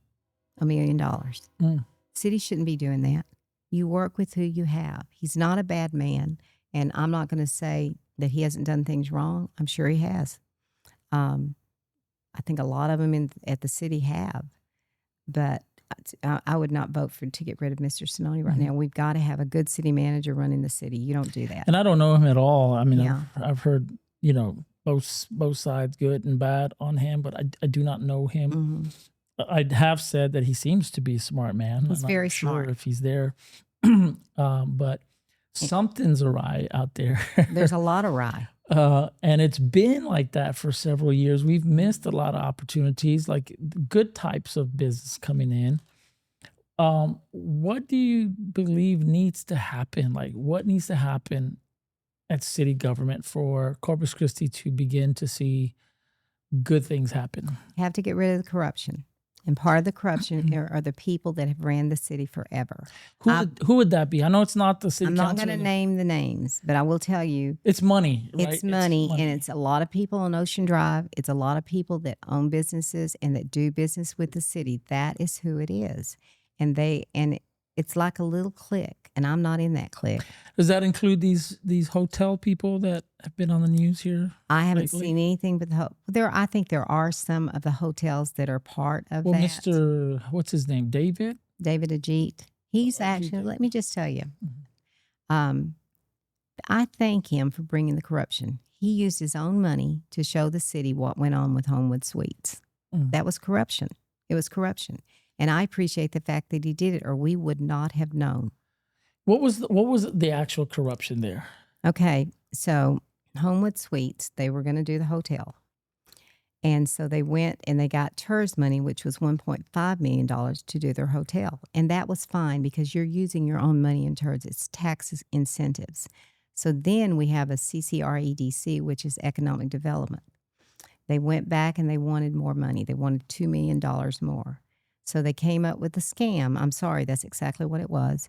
$1 million. Mm. City shouldn't be doing that. You work with who you have. He's not a bad man, and I'm not going to say that he hasn't done things wrong. I'm sure he has. Um, I think a lot of them at the city have, but I would not vote to get rid of Mr. Sononi right Mhm. now. We've got to have a good city manager running the city. You don't do that. And I don't know him at all. I mean, Yeah, I've heard, you know, both sides, good and bad, on him, but I do not know him. hmm I have said that he seems to be a smart man. he's I'm not very sure smart. if he's there, but Eh, something's awry out there. There's a lot of rye. And it's been like that for several years. We've missed a lot of opportunities, like good types of business coming in. What do you believe needs to happen? Like, what needs to happen at city government for Corpus Christi to begin to see good things happen? Have to get rid of the corruption. And part of the corruption are the people that have ran the city forever. I, Who would that be? I know it's not the city I'm not going council. to name the names, but I will tell you It's money, it's right? It's money, and money. it's a lot of people on Ocean Drive. It's a lot of people that own businesses and that do business with the city. That is who it is. And it's like a little clique, and I'm not in that clique. Does that include these hotel people that have been on the news here I haven't lately? seen anything but I think there are some of the hotels that are part of Well, that. Mr. What's his name? David? David Ajit, he's Ajit actually, let David. me just tell you, Mhm. um, I thank him for bringing the corruption. He used his own money to show the city what went on with Homewood Suites. Mm. That was corruption. It was corruption. And I appreciate the fact that he did it, or we would not have known. What was the actual corruption there? Okay, so Homewood Suites, they were going to do the hotel. And so they went and they got TERS money, which was $1.5 million to do their hotel. And that was fine because you're using your own money in TERS. It's tax incentives. So then we have a CCREDC, which is economic development. They went back and they wanted more money. They wanted $2 million more. So they came up with a scam. I'm sorry, that's exactly what it was.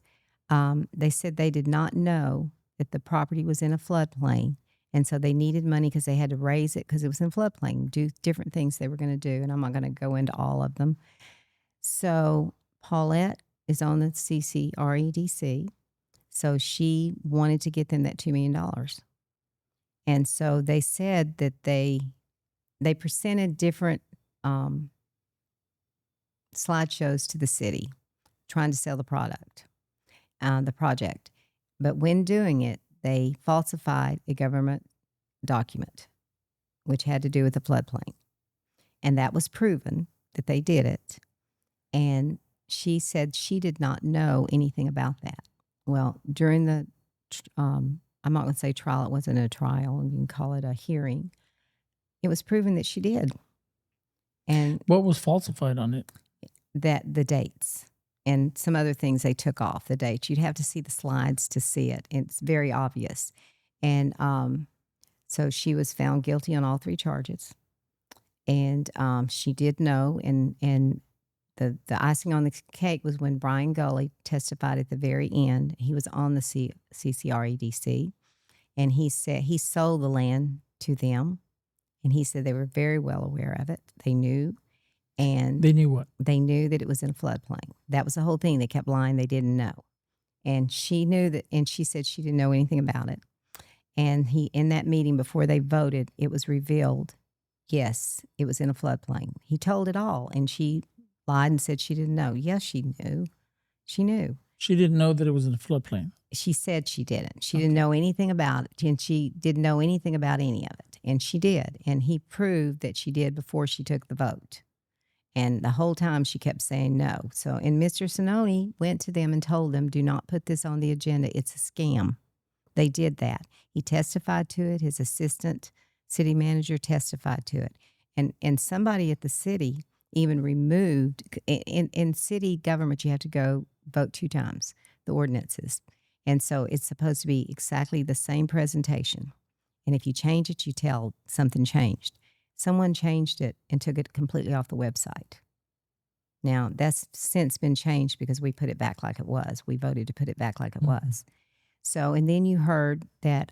They said they did not know that the property was in a floodplain. And so they needed money because they had to raise it because it was in floodplain, do different things they were going to do. And I'm not going to go into all of them. So Paulette is on the CCREDC. So she wanted to get them that $2 million. And so they said that they presented different slideshows to the city trying to sell the project. But when doing it, they falsified a government document, which had to do with the floodplain. And that was proven that they did it. And she said she did not know anything about that. Well, during the, I'm not going to say trial, it wasn't a trial, you can call it a hearing. It was proven that she did. And What was falsified on it? that the dates and some other things they took off the dates. You'd have to see the slides to see it. It's very obvious. And so she was found guilty on all 3 charges. And she did know. And the icing on the cake was when Brian Gulley testified at the very end. He was on the CCREDC. And he said he sold the land to them. And he said they were very well aware of it. They knew. And They knew what? they knew that it was in a floodplain. That was the whole thing. They kept lying. They didn't know. And she knew that, and she said she didn't know anything about it. And in that meeting before they voted, it was revealed, yes, it was in a floodplain. He told it all. And she lied and said she didn't know. Yes, she knew. She knew. She didn't know that it was in a floodplain. She said she didn't. She didn't know anything about it. And she didn't know anything about any of it. And she did. And he proved that she did before she took the vote. And the whole time she kept saying no. So, and Mr. Sinoni went to them and told them, do not put this on the agenda. It's a scam. They did that. He testified to it. His assistant city manager testified to it. And somebody at the city even removed, in city government, you have to go vote 2 times, the ordinances. And so it's supposed to be exactly the same presentation. And if you change it, you tell something changed. Someone changed it and took it completely off the website. Now, that's since been changed because we put it back like it was. We voted to put it back like it was. So, and then you heard that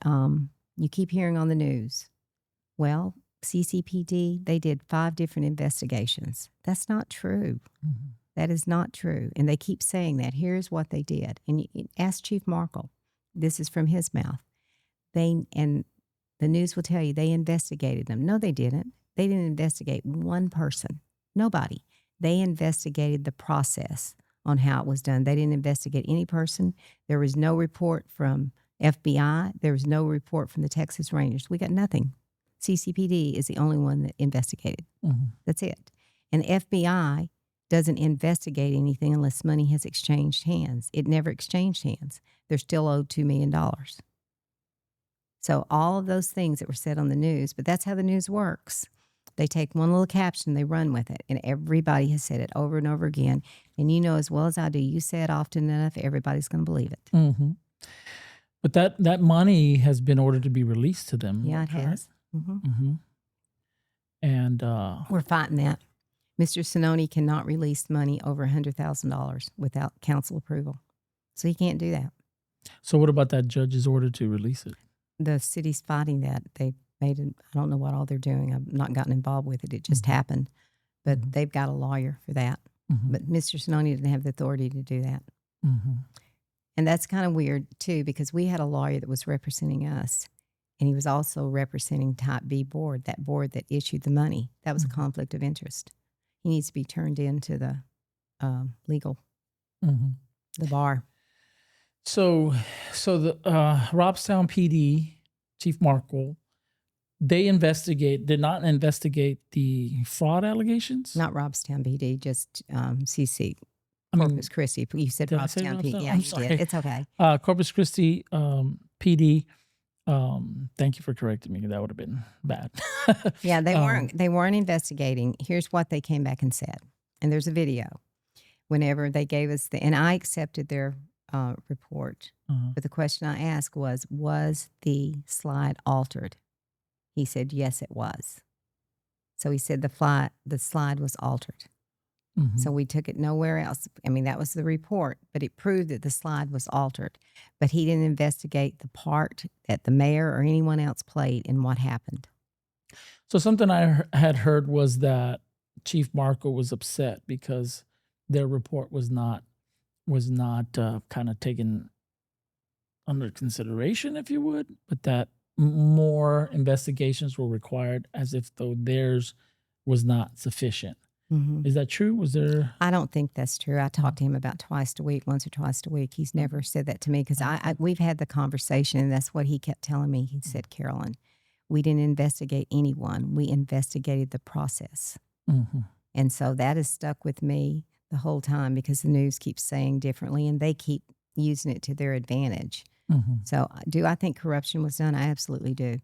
you keep hearing on the news, well, CCPD, they did 5 different investigations. That's not true. That is not true. And they keep saying that. Here's what they did. And you ask Chief Markle. This is from his mouth. And the news will tell you they investigated them. No, they didn't. They didn't investigate one person. Nobody. They investigated the process on how it was done. They didn't investigate any person. There was no report from FBI. There was no report from the Texas Rangers. We got nothing. CCPD is the only one that investigated. That's it. And the FBI doesn't investigate anything unless money has exchanged hands. It never exchanged hands. They're still owed $2 million. So all of those things that were said on the news, but that's how the news works. They take one little caption, they run with it, and everybody has said it over and over again. And you know as well as I do, you say it often enough, everybody's going to believe it. But that money has been ordered to be released to them. Yeah, it correct? has. And we're fighting that. Mr. Sinoni cannot release money over $100,000 without council approval. So he can't do that. So what about that judge's order to release it? The city's fighting that. They made it, I don't know what all they're doing. I've not gotten involved with it. It just happened. But they've got a lawyer for that. But Mr. Sinoni didn't have the authority to do that. And that's kind of weird, too, because we had a lawyer that was representing us. And he was also representing Type B board, that board that issued the money. That was a conflict of interest. He needs to be turned into the legal, the bar. So the Robstown PD, Chief Markle, they did not investigate the fraud allegations? Not Robstown PD, just CC. Corpus Christi. You said Robstown PD. Yeah, I'm you sorry. did. It's okay. Corpus Christi PD. Thank you for correcting me. That would have been bad. Yeah, they weren't. They weren't investigating. Here's what they came back and said, and there's a video. Whenever they gave us and I accepted their report, but the question I asked was the slide altered? He said yes, it was. So he said the slide was altered. So we took it nowhere else. I mean, that was the report, but it proved that the slide was altered. But he didn't investigate the part that the mayor or anyone else played in what happened. So something I had heard was that Chief Markle was upset because their report was not kind of taken under consideration, if you would, but that more investigations were required, as if though theirs was not sufficient. Is that true? Was there? I don't think that's true. I talked to him about once or twice a week. He's never said that to me because we've had the conversation, and that's what he kept telling me. He said, Carolyn, we didn't investigate anyone. We investigated the process. And so that has stuck with me the whole time because the news keeps saying differently and they keep using it to their advantage. So do I think corruption was done? I absolutely do.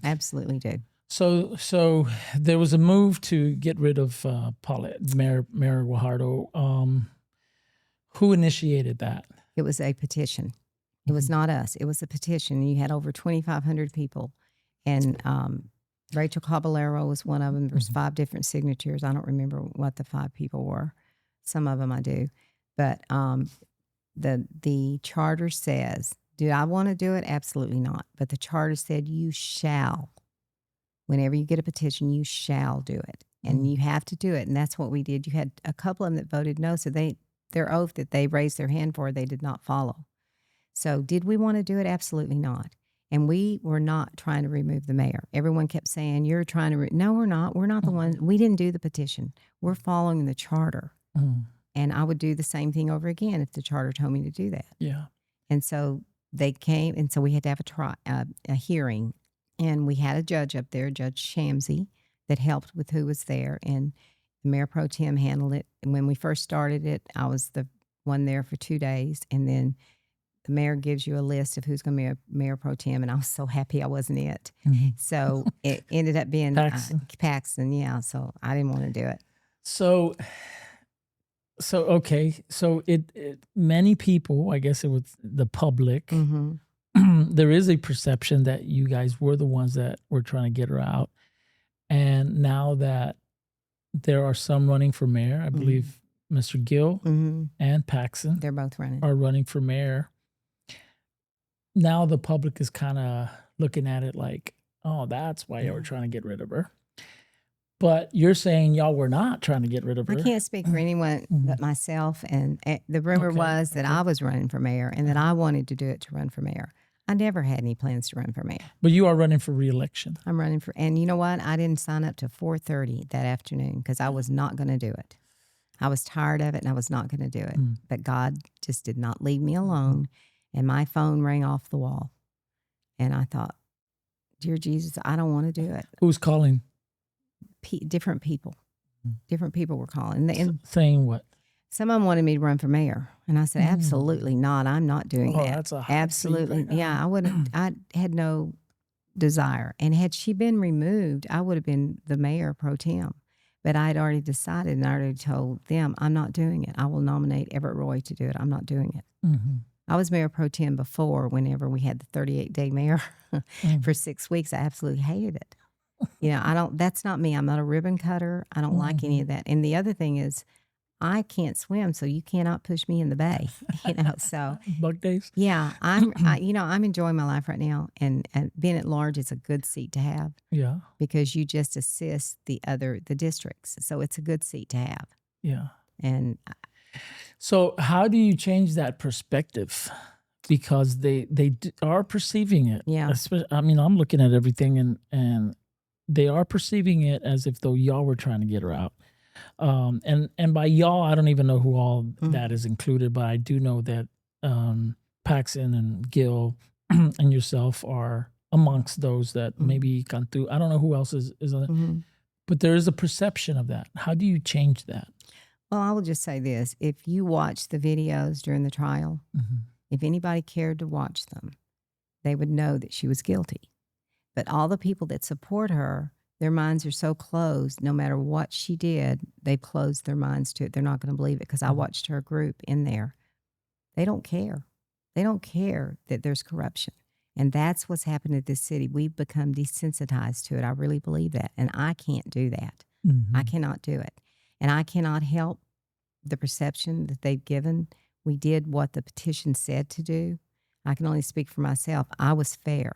Absolutely do. So there was a move to get rid of Mayor Guajardo. Who initiated that? It was a petition. It was not us. It was a petition. You had over 2,500 people. And Rachel Caballero was one of them. There's 5 different signatures. I don't remember what the 5 people were. Some of them I do. But the charter says, do I want to do it? Absolutely not. But the charter said you shall. Whenever you get a petition, you shall do it. And you have to do it. And that's what we did. You had a couple of them that voted no. So their oath that they raised their hand for, they did not follow. So did we want to do it? Absolutely not. And we were not trying to remove the mayor. Everyone kept saying, you're trying to, no, we're not. We're not the ones. We didn't do the petition. We're following the charter. And I would do the same thing over again if the charter told me to do that. Yeah. And so they came, and so we had to have a hearing. And we had a judge up there, Judge Shamsi, that helped with who was there. And the Mayor Pro Tem handled it. And when we first started it, I was the one there for 2 days. And then the mayor gives you a list of who's going to be Mayor Pro Tem. And I was so happy I wasn't it. So it ended up being Paxton. Yeah. So I didn't want to do it. So okay. So it many people, I guess it was the public, there is a perception that you guys were the ones that were trying to get her out. And now that there are some running for mayor, I believe Mr. Gill and Paxton, they're both are running for mayor. Now the public is kind of looking at it like, oh, that's why y'all were trying to get rid of her. But you're saying y'all were not trying to get rid of her. I can't speak for anyone but myself. And the rumor was that I was running for mayor and that I wanted to do it to run for mayor. I never had any plans to run for mayor. But you are running for reelection. I'm running for, and you know what? I didn't sign up to 4:30 that afternoon because I was not going to do it. I was tired of it and I was not going to do it. But God just did not leave me alone. And my phone rang off the wall. And I thought, dear Jesus, I don't want to do it. Who's calling? Different people. Different people were calling. And saying what? Some of them wanted me to run for mayor. And I said, absolutely not. I'm not doing that. That's a absolutely. Right, yeah, I wouldn't. I had no desire. And had she been removed, I would have been the mayor pro tem. But I had already decided and I already told them, I'm not doing it. I will nominate Everett Roy to do it. I'm not doing it. I was mayor pro tem before whenever we had the 38-day mayor for 6 weeks. I absolutely hated it. You know, that's not me. I'm not a ribbon cutter. I don't like any of that. And the other thing is, I can't swim, so you cannot push me in the bay. You know, so Buck days. Yeah, I'm enjoying my life right now, and being at large is a good seat to have. Yeah, because you just assist the districts, so it's a good seat to have. Yeah, and so how do you change that perspective? Because they are perceiving it. Yeah, I mean, I'm looking at everything, and they are perceiving it as if though y'all were trying to get her out. And by y'all, I don't even know who all that is included, but I do know that Paxton and Gil and yourself are amongst those that maybe gone through. I don't know who else is on it, but there is a perception of that. How do you change that? Well, I will just say this. If you watch the videos during the trial, if anybody cared to watch them, they would know that she was guilty. But all the people that support her, their minds are so closed. No matter what she did, they've closed their minds to it. They're not going to believe it because I watched her group in there. They don't care. They don't care that there's corruption. And that's what's happened at this city. We've become desensitized to it. I really believe that. And I can't do that. I cannot do it. And I cannot help the perception that they've given. We did what the petition said to do. I can only speak for myself. I was fair.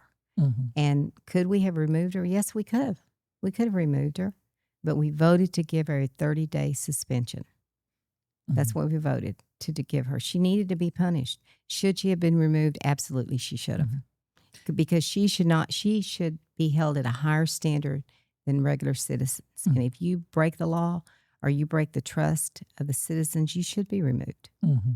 And could we have removed her? Yes, we could have. We could have removed her, but we voted to give her a 30-day suspension. That's what we voted to give her. She needed to be punished. Should she have been removed? Absolutely, she should have. Because she should be held at a higher standard than regular citizens. And if you break the law or you break the trust of the citizens, you should be removed. Mm-hmm.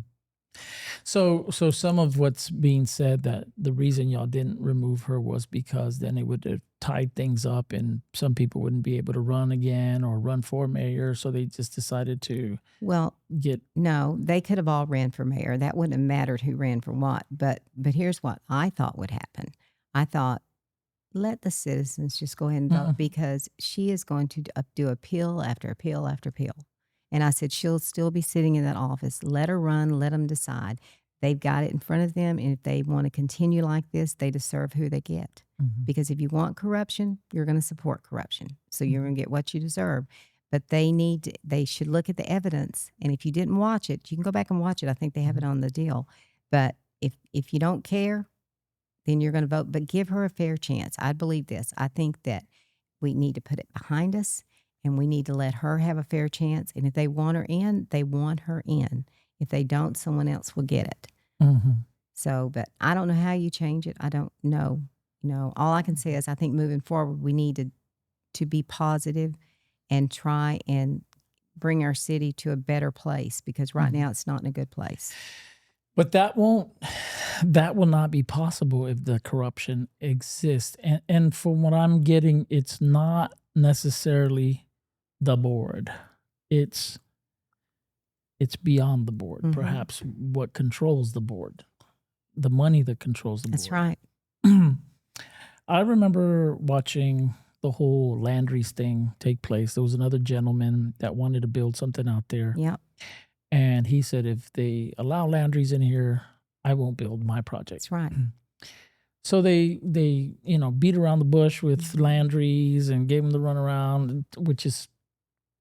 So some of what's being said that the reason y'all didn't remove her was because then it would have tied things up and some people wouldn't be able to run again or run for mayor. So they just decided to Well, get. no, they could have all ran for mayor. That wouldn't have mattered who ran for what. But here's what I thought would happen. I thought, let the citizens just go ahead and vote because she is going to do appeal after appeal after appeal. And I said, she'll still be sitting in that office. Let her run. Let them decide. They've got it in front of them. And if they want to continue like this, they deserve who they get. Because if you want corruption, you're going to support corruption. So you're going to get what you deserve. But they should look at the evidence. And if you didn't watch it, you can go back and watch it. I think they have it on the deal. But if you don't care, then you're going to vote. But give her a fair chance. I believe this. I think that we need to put it behind us and we need to let her have a fair chance. And if they want her in, they want her in. If they don't, someone else will get it. So, but I don't know how you change it. I don't know. All I can say is I think moving forward, we need to be positive and try and bring our city to a better place because right now it's not in a good place. But that will not be possible if the corruption exists. And from what I'm getting, it's not necessarily the board. It's beyond the board. Perhaps what controls the board, the money that controls the board. That's right. I remember watching the whole Landry's thing take place. There was another gentleman that wanted to build something out there. Yep. And he said, if they allow Landry's in here, I won't build my project. That's right. So they beat around the bush with Landry's and gave them the runaround, which is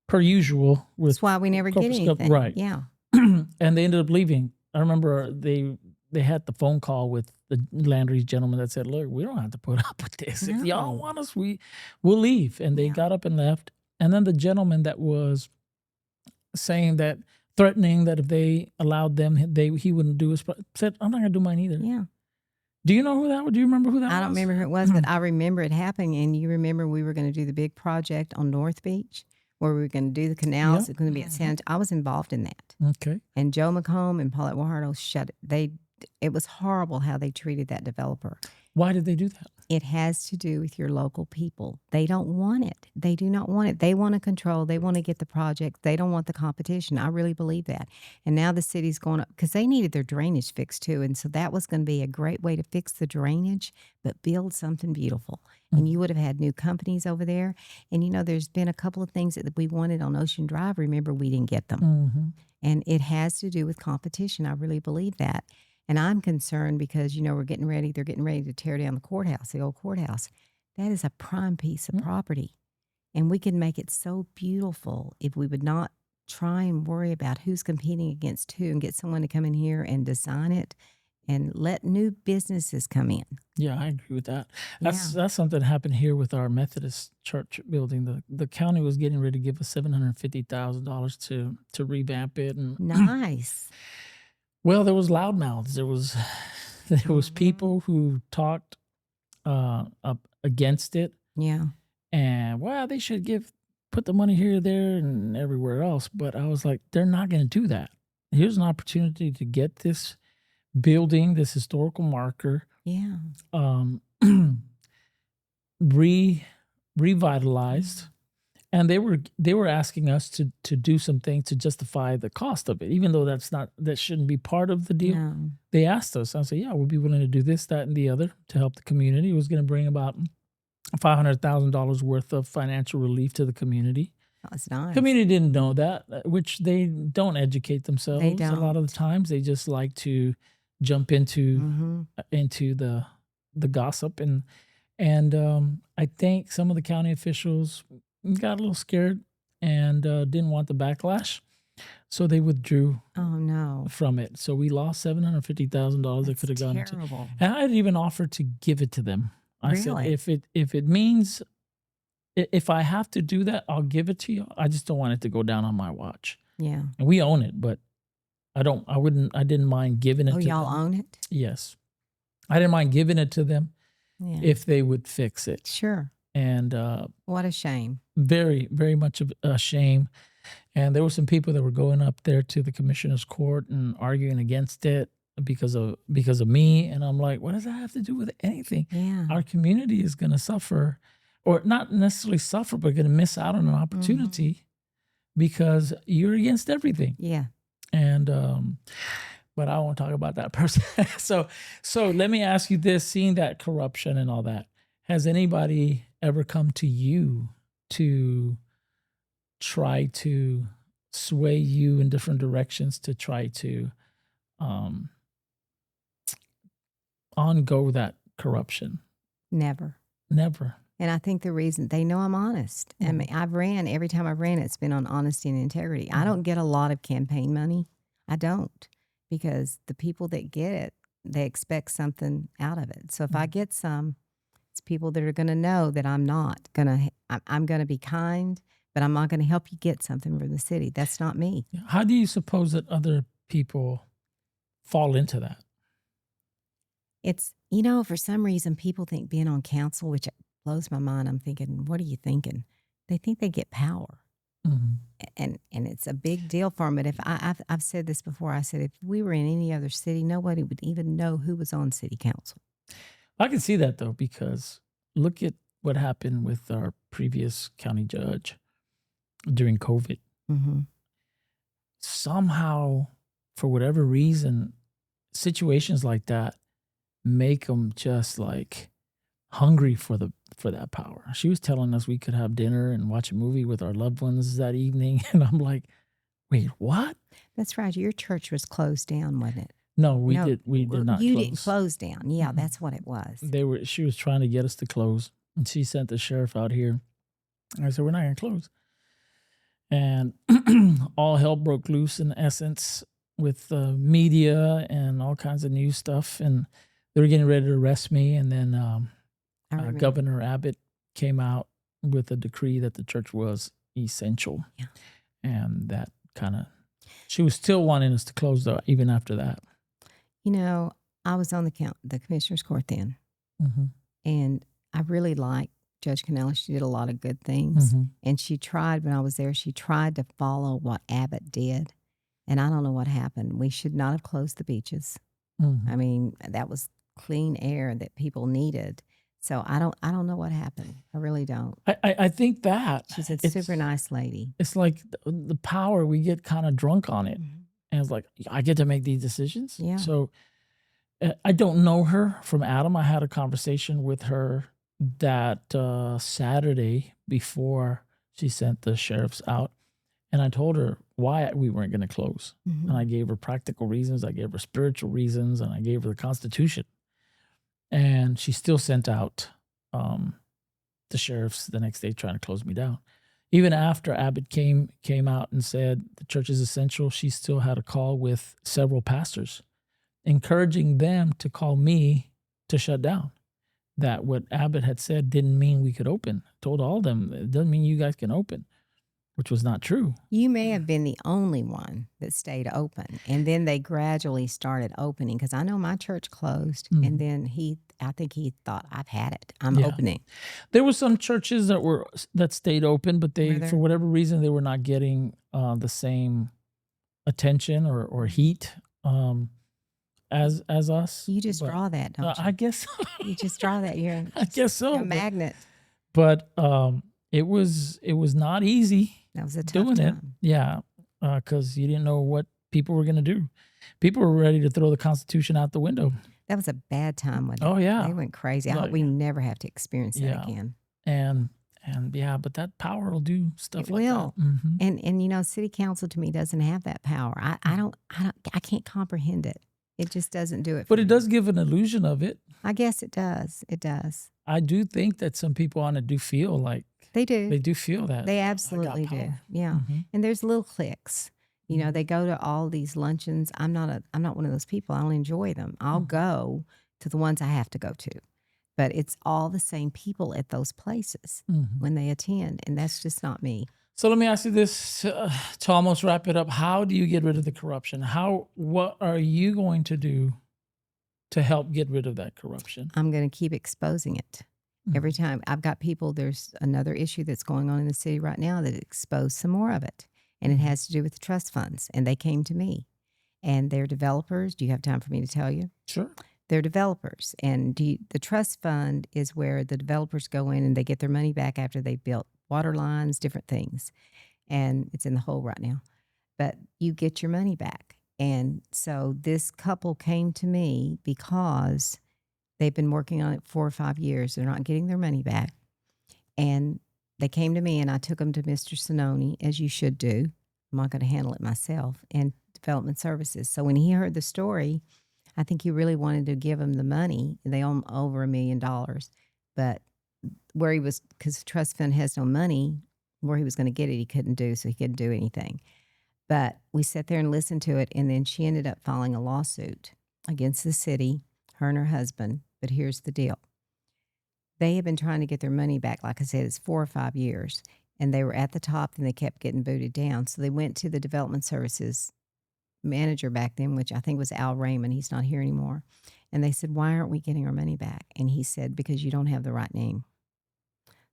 per usual. That's why we never get anything. Right. Yeah. And they ended up leaving. I remember they had the phone call with the Landry's gentleman that said, look, we don't have to put up with this. If y'all don't want us, we'll leave. And they got up and left. And then the gentleman that was threatening that if they allowed them, he wouldn't do his said, I'm not going to do mine either. Yeah. Do you know who that was? Do you remember who that was? I don't remember who it was, but I remember it happening. And you remember we were going to do the big project on North Beach where we were going to do the canals. It's going to be at San. I was involved in that. Okay. And Joe McComb and Paulette Wahardo shut it. It was horrible how they treated that developer. Why did they do that? It has to do with your local people. They don't want it. They do not want it. They want to control. They want to get the project. They don't want the competition. I really believe that. And now the city's going up because they needed their drainage fixed too. And so that was going to be a great way to fix the drainage, but build something beautiful. And you would have had new companies over there. And, there's been a couple of things that we wanted on Ocean Drive. Remember, we didn't get them. And it has to do with competition. I really believe that. And I'm concerned because, they're getting ready to tear down the courthouse, the old courthouse. That is a prime piece of property. And we can make it so beautiful if we would not try and worry about who's competing against who and get someone to come in here and design it and let new businesses come in. Yeah, I agree with that. That's something that happened here with our Methodist church building. The county was getting ready to give us $750,000 to revamp it. And nice. Well, there was loudmouths. There was people who talked up against it. Yeah. And they should put the money here, there, and everywhere else. But I was like, they're not going to do that. Here's an opportunity to get this building, this historical marker, revitalized. And they were asking us to do some things to justify the cost of it, even though that shouldn't be part of the deal. No. They asked us. I said, yeah, we'll be willing to do this, that, and the other to help the community. It was going to bring about $500,000 worth of financial relief to the community. That's nice. Community didn't know that, which they don't educate themselves. They don't. A lot of the times. They just like to jump into the gossip and I think some of the county officials got a little scared and didn't want the backlash, so they withdrew. Oh no! From it, so we lost $750,000 that could have gone to. And I even offered to give it to them. I said, if it means, if I have to do that, I'll give it to you. I just don't want it to go down on my watch. Yeah, and we own it, but I didn't mind giving it. Oh, to y'all them. own it? Yes, I didn't mind giving it to them if they would fix it. Sure. And What a shame. very, very much of a shame. And there were some people that were going up there to the commissioner's court and arguing against it because of me. And I'm like, what does that have to do with anything? Yeah. Our community is going to suffer, or not necessarily suffer, but going to miss out on an opportunity because you're against everything. Yeah. And but I won't talk about that person. So let me ask you this: seeing that corruption and all that, has anybody ever come to you to try to sway you in different directions to try to on-go that corruption? Never. Never. And I think the reason they know I'm honest. I mean, every time I've ran, it's been on honesty and integrity. I don't get a lot of campaign money. I don't, because the people that get it, they expect something out of it. So if I get some, it's people that are going to know that I'm going to be kind, but I'm not going to help you get something from the city. That's not me. How do you suppose that other people fall into that? It's, for some reason, people think being on council, which blows my mind. I'm thinking, what are you thinking? They think they get power. And it's a big deal for them. But if I've said this before, I said, if we were in any other city, nobody would even know who was on city council. I can see that, though, because look at what happened with our previous county judge during COVID. Somehow, for whatever reason, situations like that make them just like hungry for that power. She was telling us we could have dinner and watch a movie with our loved ones that evening, and I'm like, wait, what? That's right. Your church was closed down, wasn't it? No, we did not. You close. didn't close down. Yeah, that's what it was. She was trying to get us to close, and she sent the sheriff out here. And I said, we're not going to close. And all hell broke loose, in essence, with media and all kinds of news stuff. And they were getting ready to arrest me. And then Governor Abbott came out with a decree that the church was essential. Yeah. And that kind of, she was still wanting us to close, though, even after that. I was on the commissioner's court then. And I really liked Judge Cannella. She did a lot of good things. And she tried, when I was there, she tried to follow what Abbott did. And I don't know what happened. We should not have closed the beaches. I mean, that was clean air that people needed. So I don't know what happened. I really don't. I think that she's a super nice lady. It's like the power, we get kind of drunk on it. And it's like, I get to make these decisions. Yeah. So I don't know her from Adam. I had a conversation with her that Saturday before she sent the sheriffs out. And I told her why we weren't going to close. And I gave her practical reasons. I gave her spiritual reasons. And I gave her the Constitution. And she still sent out the sheriffs the next day trying to close me down. Even after Abbott came out and said the church is essential, she still had a call with several pastors, encouraging them to call me to shut down. That what Abbott had said didn't mean we could open. Told all of them, it doesn't mean you guys can open, which was not true. You may have been the only one that stayed open. And then they gradually started opening, because I know my church closed. And then I think he thought, I've had it. I'm opening. There were some churches that stayed open, but they, for whatever reason, they were not getting the same attention or heat as us. You just draw that, don't you? I guess you just draw that. I guess so. A magnet. But it was not easy. That was a tough doing time. it. Yeah, because you didn't know what people were going to do. People were ready to throw the Constitution out the window. That was a bad time. Oh, yeah. They went crazy. I hope we never have to experience that again. And yeah, but that power will do stuff like that. And city council to me doesn't have that power. I can't comprehend it. It just doesn't do it for me. But it does give an illusion of it. I guess it does. It does. I do think that some people on it do feel like they do. They do feel that. They absolutely do. Yeah. And there's little cliques. They go to all these luncheons. I'm not one of those people. I don't enjoy them. I'll go to the ones I have to go to. But it's all the same people at those places when they attend. And that's just not me. So let me ask you this to almost wrap it up. How do you get rid of the corruption? What are you going to do to help get rid of that corruption? I'm going to keep exposing it. Every Mhm. time I've got people, there's another issue that's going on in the city right now that exposed some more of it. And it Mhm. has to do with the trust funds. And they came to me and they're developers. Do you have time for me to tell you? Sure. They're developers. And the trust fund is where the developers go in and they get their money back after they built water lines, different things. And it's in the hole right now. But you get your money back. And so this couple came to me because they've been working on it 4 or 5 years. They're not getting their money back. And they came to me and I took them to Mr. Sononi, as you should do. I'm not going to handle it myself, and development services. So when he heard the story, I think he really wanted to give him the money. They own over $1 million. But where he was, because the trust fund has no money, where he was going to get it, he couldn't do. So he couldn't do anything. But we sat there and listened to it. And then she ended up filing a lawsuit against the city, her and her husband. But here's the deal. They have been trying to get their money back. Like I said, it's 4 or 5 years. And they were at the top and they kept getting booted down. So they went to the development services manager back then, which I think was Al Raymond. He's not here anymore. And they said, "Why aren't we getting our money back?" And he said, "Because you don't have the right name."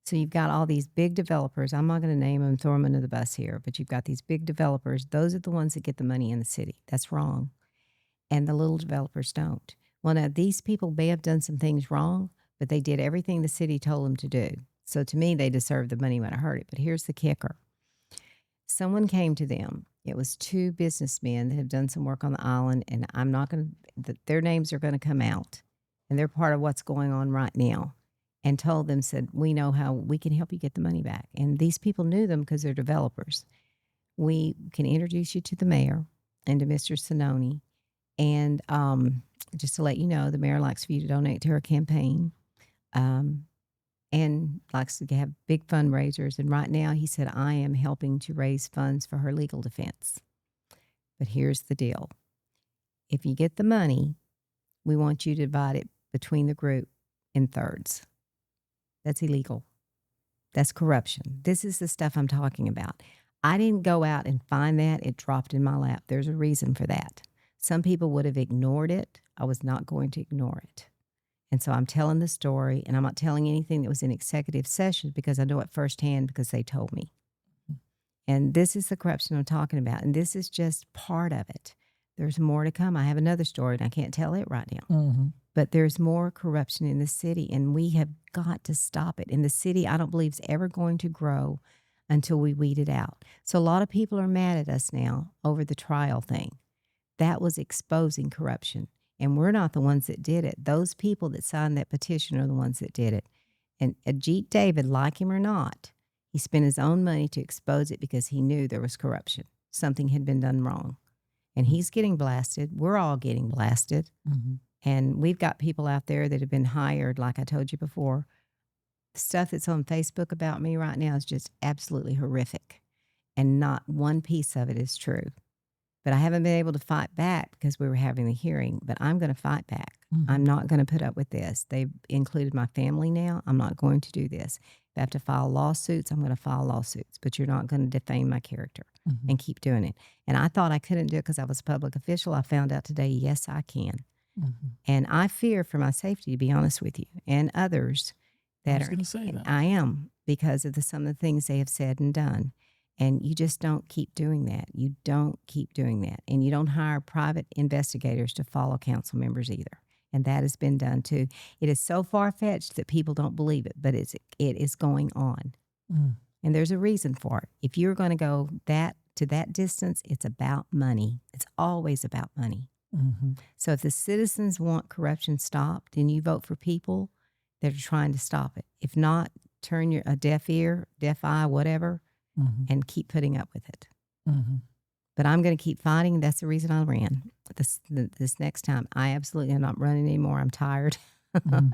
So you've got all these big developers. I'm not going to name them, throw them under the bus here, but you've got these big developers. Those are the ones that get the money in the city. That's wrong. And the little developers don't. Well, now these people may have done some things wrong, but they did everything the city told them to do. So to me, they deserve the money when I heard it. But here's the kicker. Someone came to them. It was 2 businessmen that have done some work on the island, and I'm not going to, their names are going to come out, and they're part of what's going on right now, and told them, said, "We know how we can help you get the money back." And these people knew them because they're developers. "We can introduce you to the mayor and to Mr. Sononi. And just to let you know, the mayor likes for you to donate to her campaign. Um, and likes to have big fundraisers. And right now, he said, I am helping to raise funds for her legal defense. But here's the deal. If you get the money, we want you to divide it between the group in thirds. That's illegal. That's corruption. This is the stuff I'm talking about. I didn't go out and find that. It dropped in my lap. There's a reason for that. Some people would have ignored it. I was not going to ignore it. And so I'm telling the story, and I'm not telling anything that was in executive session because I know it firsthand because they told me. And this is the corruption I'm talking about. And this is just part of it. There's more to come. I have another story, and I can't tell it right now. Mhm. But there's more corruption in the city, and we have got to stop it. And the city, I don't believe, is ever going to grow until we weed it out. So a lot of people are mad at us now over the trial thing. That was exposing corruption. And we're not the ones that did it. Those people that signed that petition are the ones that did it. And Ajit David, like him or not, he spent his own money to expose it because he knew there was corruption. Something had been done wrong. And he's getting blasted. We're all getting blasted. Mhm. And we've got people out there that have been hired, like I told you before. The stuff that's on Facebook about me right now is just absolutely horrific. And not one piece of it is true. But I haven't been able to fight back because we were having the hearing, but I'm going to fight back. I'm Mhm. not going to put up with this. They've included my family now. I'm not going to do this. If I have to file lawsuits, I'm going to file lawsuits, but you're not going to defame my character Mhm. and keep doing it. And I thought I couldn't do it because I was a public official. I found out today, yes, I can. Mhm. And I fear for my safety, to be honest with you, and others I that was are, gonna say that. I am, because of some of the things they have said and done. And you just don't keep doing that. You don't keep doing that. And you don't hire private investigators to follow council members either. And that has been done too. It is so far fetched that people don't believe it, but it is going on. Mm. And there's a reason for it. If you're going to go to that distance, it's about money. It's always about money. Mhm. So if the citizens want corruption stopped, then you vote for people that are trying to stop it. If not, turn a deaf ear, deaf eye, whatever, Mhm. and keep putting up with it. Mhm. But I'm going to keep fighting. That's the reason I ran. This next time, I absolutely am not running anymore. I'm tired. Mhm.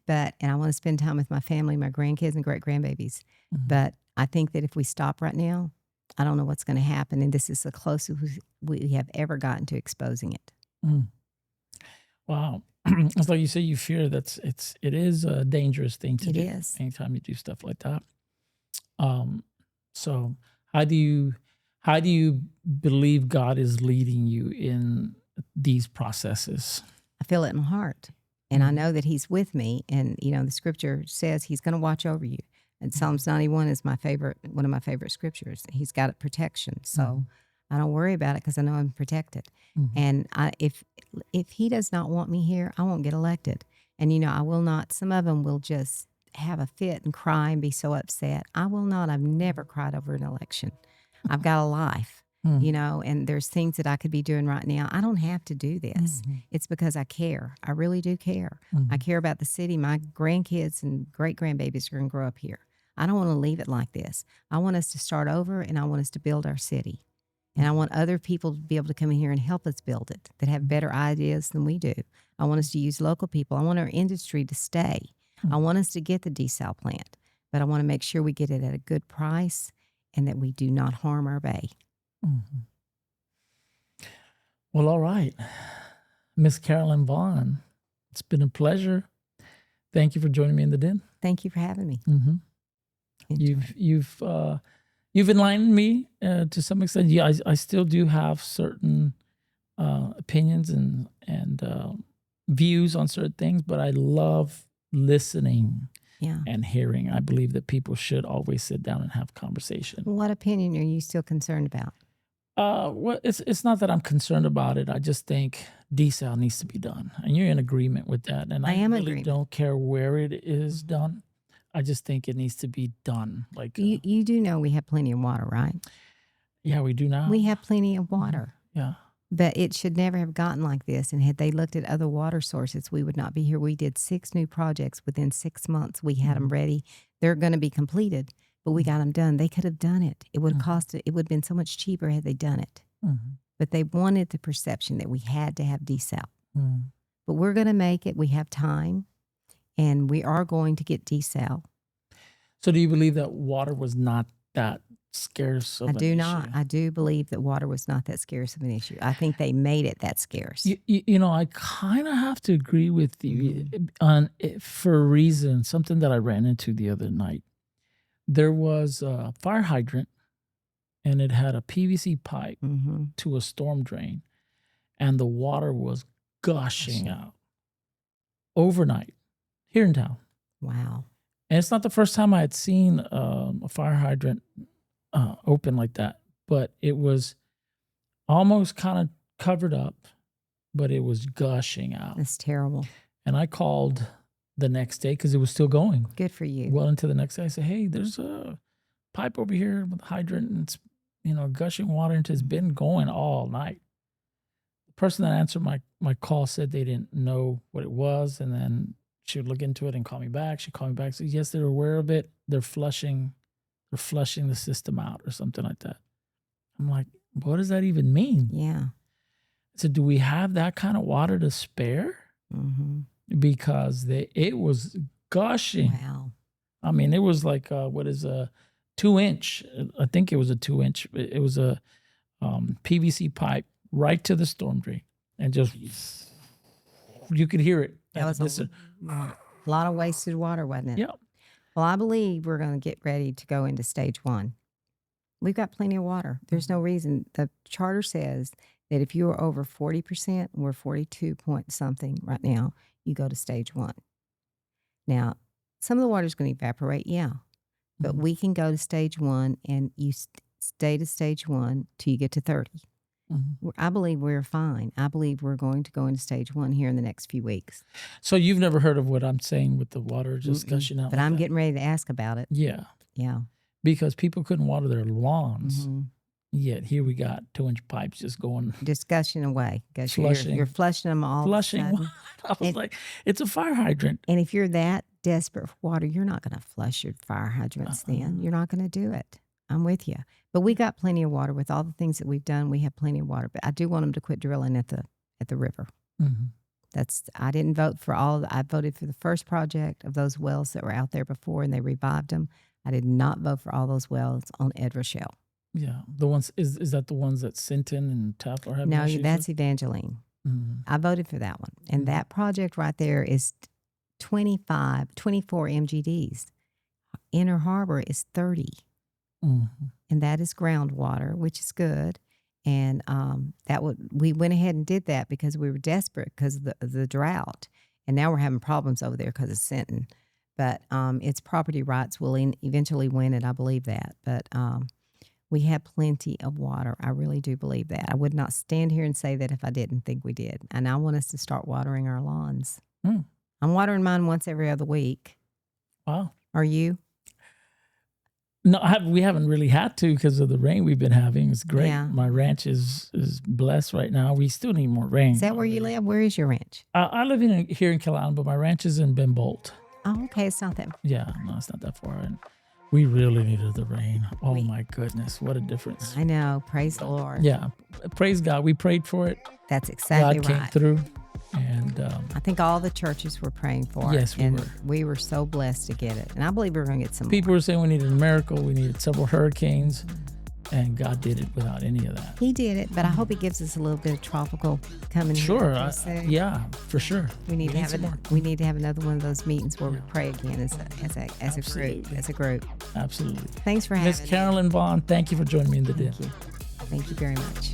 And I want to spend time with my family, my grandkids, and great grandbabies. Mhm. But I think that if we stop right now, I don't know what's going to happen. And this is the closest we have ever gotten to exposing it. Mm. Wow. It's like you say, you fear it is a dangerous thing to It do is. anytime you do stuff like that. Um, so how do you believe God is leading you in these processes? I feel it in my heart. And I know that he's with me. And, the scripture says he's going to watch over you. And Psalms 91 is one of my favorite scriptures. He's got protection. So I don't worry about it because I know I'm protected. And if he does not want me here, I won't get elected. And, I will not. Some of them will just have a fit and cry and be so upset. I will not. I've never cried over an election. I've got a life. And there's things that I could be doing right now. I don't have to do this. It's because I care. I really do care. I care about the city. My grandkids and great-grandbabies are going to grow up here. I don't want to leave it like this. I want us to start over, and I want us to build our city. And I want other people to be able to come in here and help us build it, that have better ideas than we do. I want us to use local people. I want our industry to stay. I want us to get the desal plant, but I want to make sure we get it at a good price and that we do not harm our bay. Well, all right. Miss Carolyn Vaughn, it's been a pleasure. Thank you for joining me in the den. Thank you for having me. You've enlightened me to some extent. Yeah, I still do have certain opinions and views on certain things, but I love listening and hearing. I believe that people should always sit down and have conversation. What opinion are you still concerned about? Well, it's not that I'm concerned about it. I just think desal needs to be done, and you're in agreement with that. And I really don't care where it is done. I just think it needs to be done. Like you do know we have plenty of water, right? Yeah, we do now. We have plenty of water. Yeah. But it should never have gotten like this. And had they looked at other water sources, we would not be here. We did 6 new projects within 6 months. We had them ready. They're going to be completed, but we got them done. They could have done it. It would have cost, it would have been so much cheaper had they done it. But they wanted the perception that we had to have desal. But we're going to make it. We have time, and we are going to get desal. So do you believe that water was not that scarce of an issue? I do not. I do believe that water was not that scarce of an issue. I think they made it that scarce. I kind of have to agree with you for a reason, something that I ran into the other night. There was a fire hydrant, and it had a PVC pipe to a storm drain, and the water was gushing out overnight here in town. Wow. And it's not the first time I had seen a fire hydrant open like that, but it was almost kind of covered up, but it was gushing out. That's terrible. And I called the next day because it was still going. Good for you. Well into the next day, I said, "Hey, there's a pipe over here with a hydrant, and it's gushing water into. It's been going all night." The person that answered my call said they didn't know what it was, and then she would look into it and call me back. She called me back, said, "Yes, they're aware of it. They're flushing the system out," or something like that. I'm like, what does that even mean? Yeah. I said, do we have that kind of water to spare? Because it was gushing. Wow. I mean, it was like, a 2-inch? I think it was a 2-inch. It was a PVC pipe right to the storm drain. And just, you could hear it. That was a lot of wasted water, wasn't it? Yeah. Well, I believe we're going to get ready to go into stage 1. We've got plenty of water. There's no reason. The charter says that if you are over 40%, we're 42 point something right now, you go to stage 1. Now, some of the water is going to evaporate, but we can go to stage 1, and you stay to stage 1 till you get to 30. I believe we're fine. I believe we're going to go into stage 1 here in the next few weeks. So you've never heard of what I'm saying with the water just gushing out? But I'm getting ready to ask about it. Yeah. Yeah. Because people couldn't water their lawns. Yet here we got 2-inch pipes just going. Just gushing away. Flushing. You're flushing them all. Flushing. I was like, it's a fire hydrant. And if you're that desperate for water, you're not going to flush your fire hydrants then. You're not going to do it. I'm with you. But we got plenty of water. With all the things that we've done, we have plenty of water. But I do want them to quit drilling at the river. I didn't vote for all. I voted for the first project of those wells that were out there before, and they revived them. I did not vote for all those wells on Ed Rochelle. Yeah. The ones, is that the ones that Sinton and Taft are having? No, that's Evangeline. I voted for that one. And that project right there is 24 MGDs. Inner Harbor is 30. And that is groundwater, which is good. And we went ahead and did that because we were desperate because of the drought. And now we're having problems over there because of Sinton. But its property rights will eventually win it. I believe that. But we have plenty of water. I really do believe that. I would not stand here and say that if I didn't think we did. And I want us to start watering our lawns. Mm. I'm watering mine once every other week. Wow. Are you? No, we haven't really had to because of the rain we've been having. It's great. Yeah. My ranch is blessed right now. We still need more rain. Is that where you live? Where is your ranch? I live here in Carolina, but my ranch is in Ben Bolt. Oh, okay. It's not that. Yeah, no, it's not that far. And we really needed the rain. Oh my goodness, what a difference! I know. Praise the Lord. Yeah, praise God. We prayed for it. That's exactly God came right. through, and I think all the churches were praying for it. Yes, we and were. We were so blessed to get it. And I believe we're going to get some people more. were saying we needed a miracle. We needed several hurricanes, and God did it without any of that. He did it, but I hope he gives us a little bit of tropical coming. Sure, soon. yeah, for sure. We need to have some more. we need to have another one of those meetings where we pray again as a group. Absolutely. Thanks for Miss having me. Carolyn Vaughn, thank you for joining me in the den. Thank you. Thank you very much.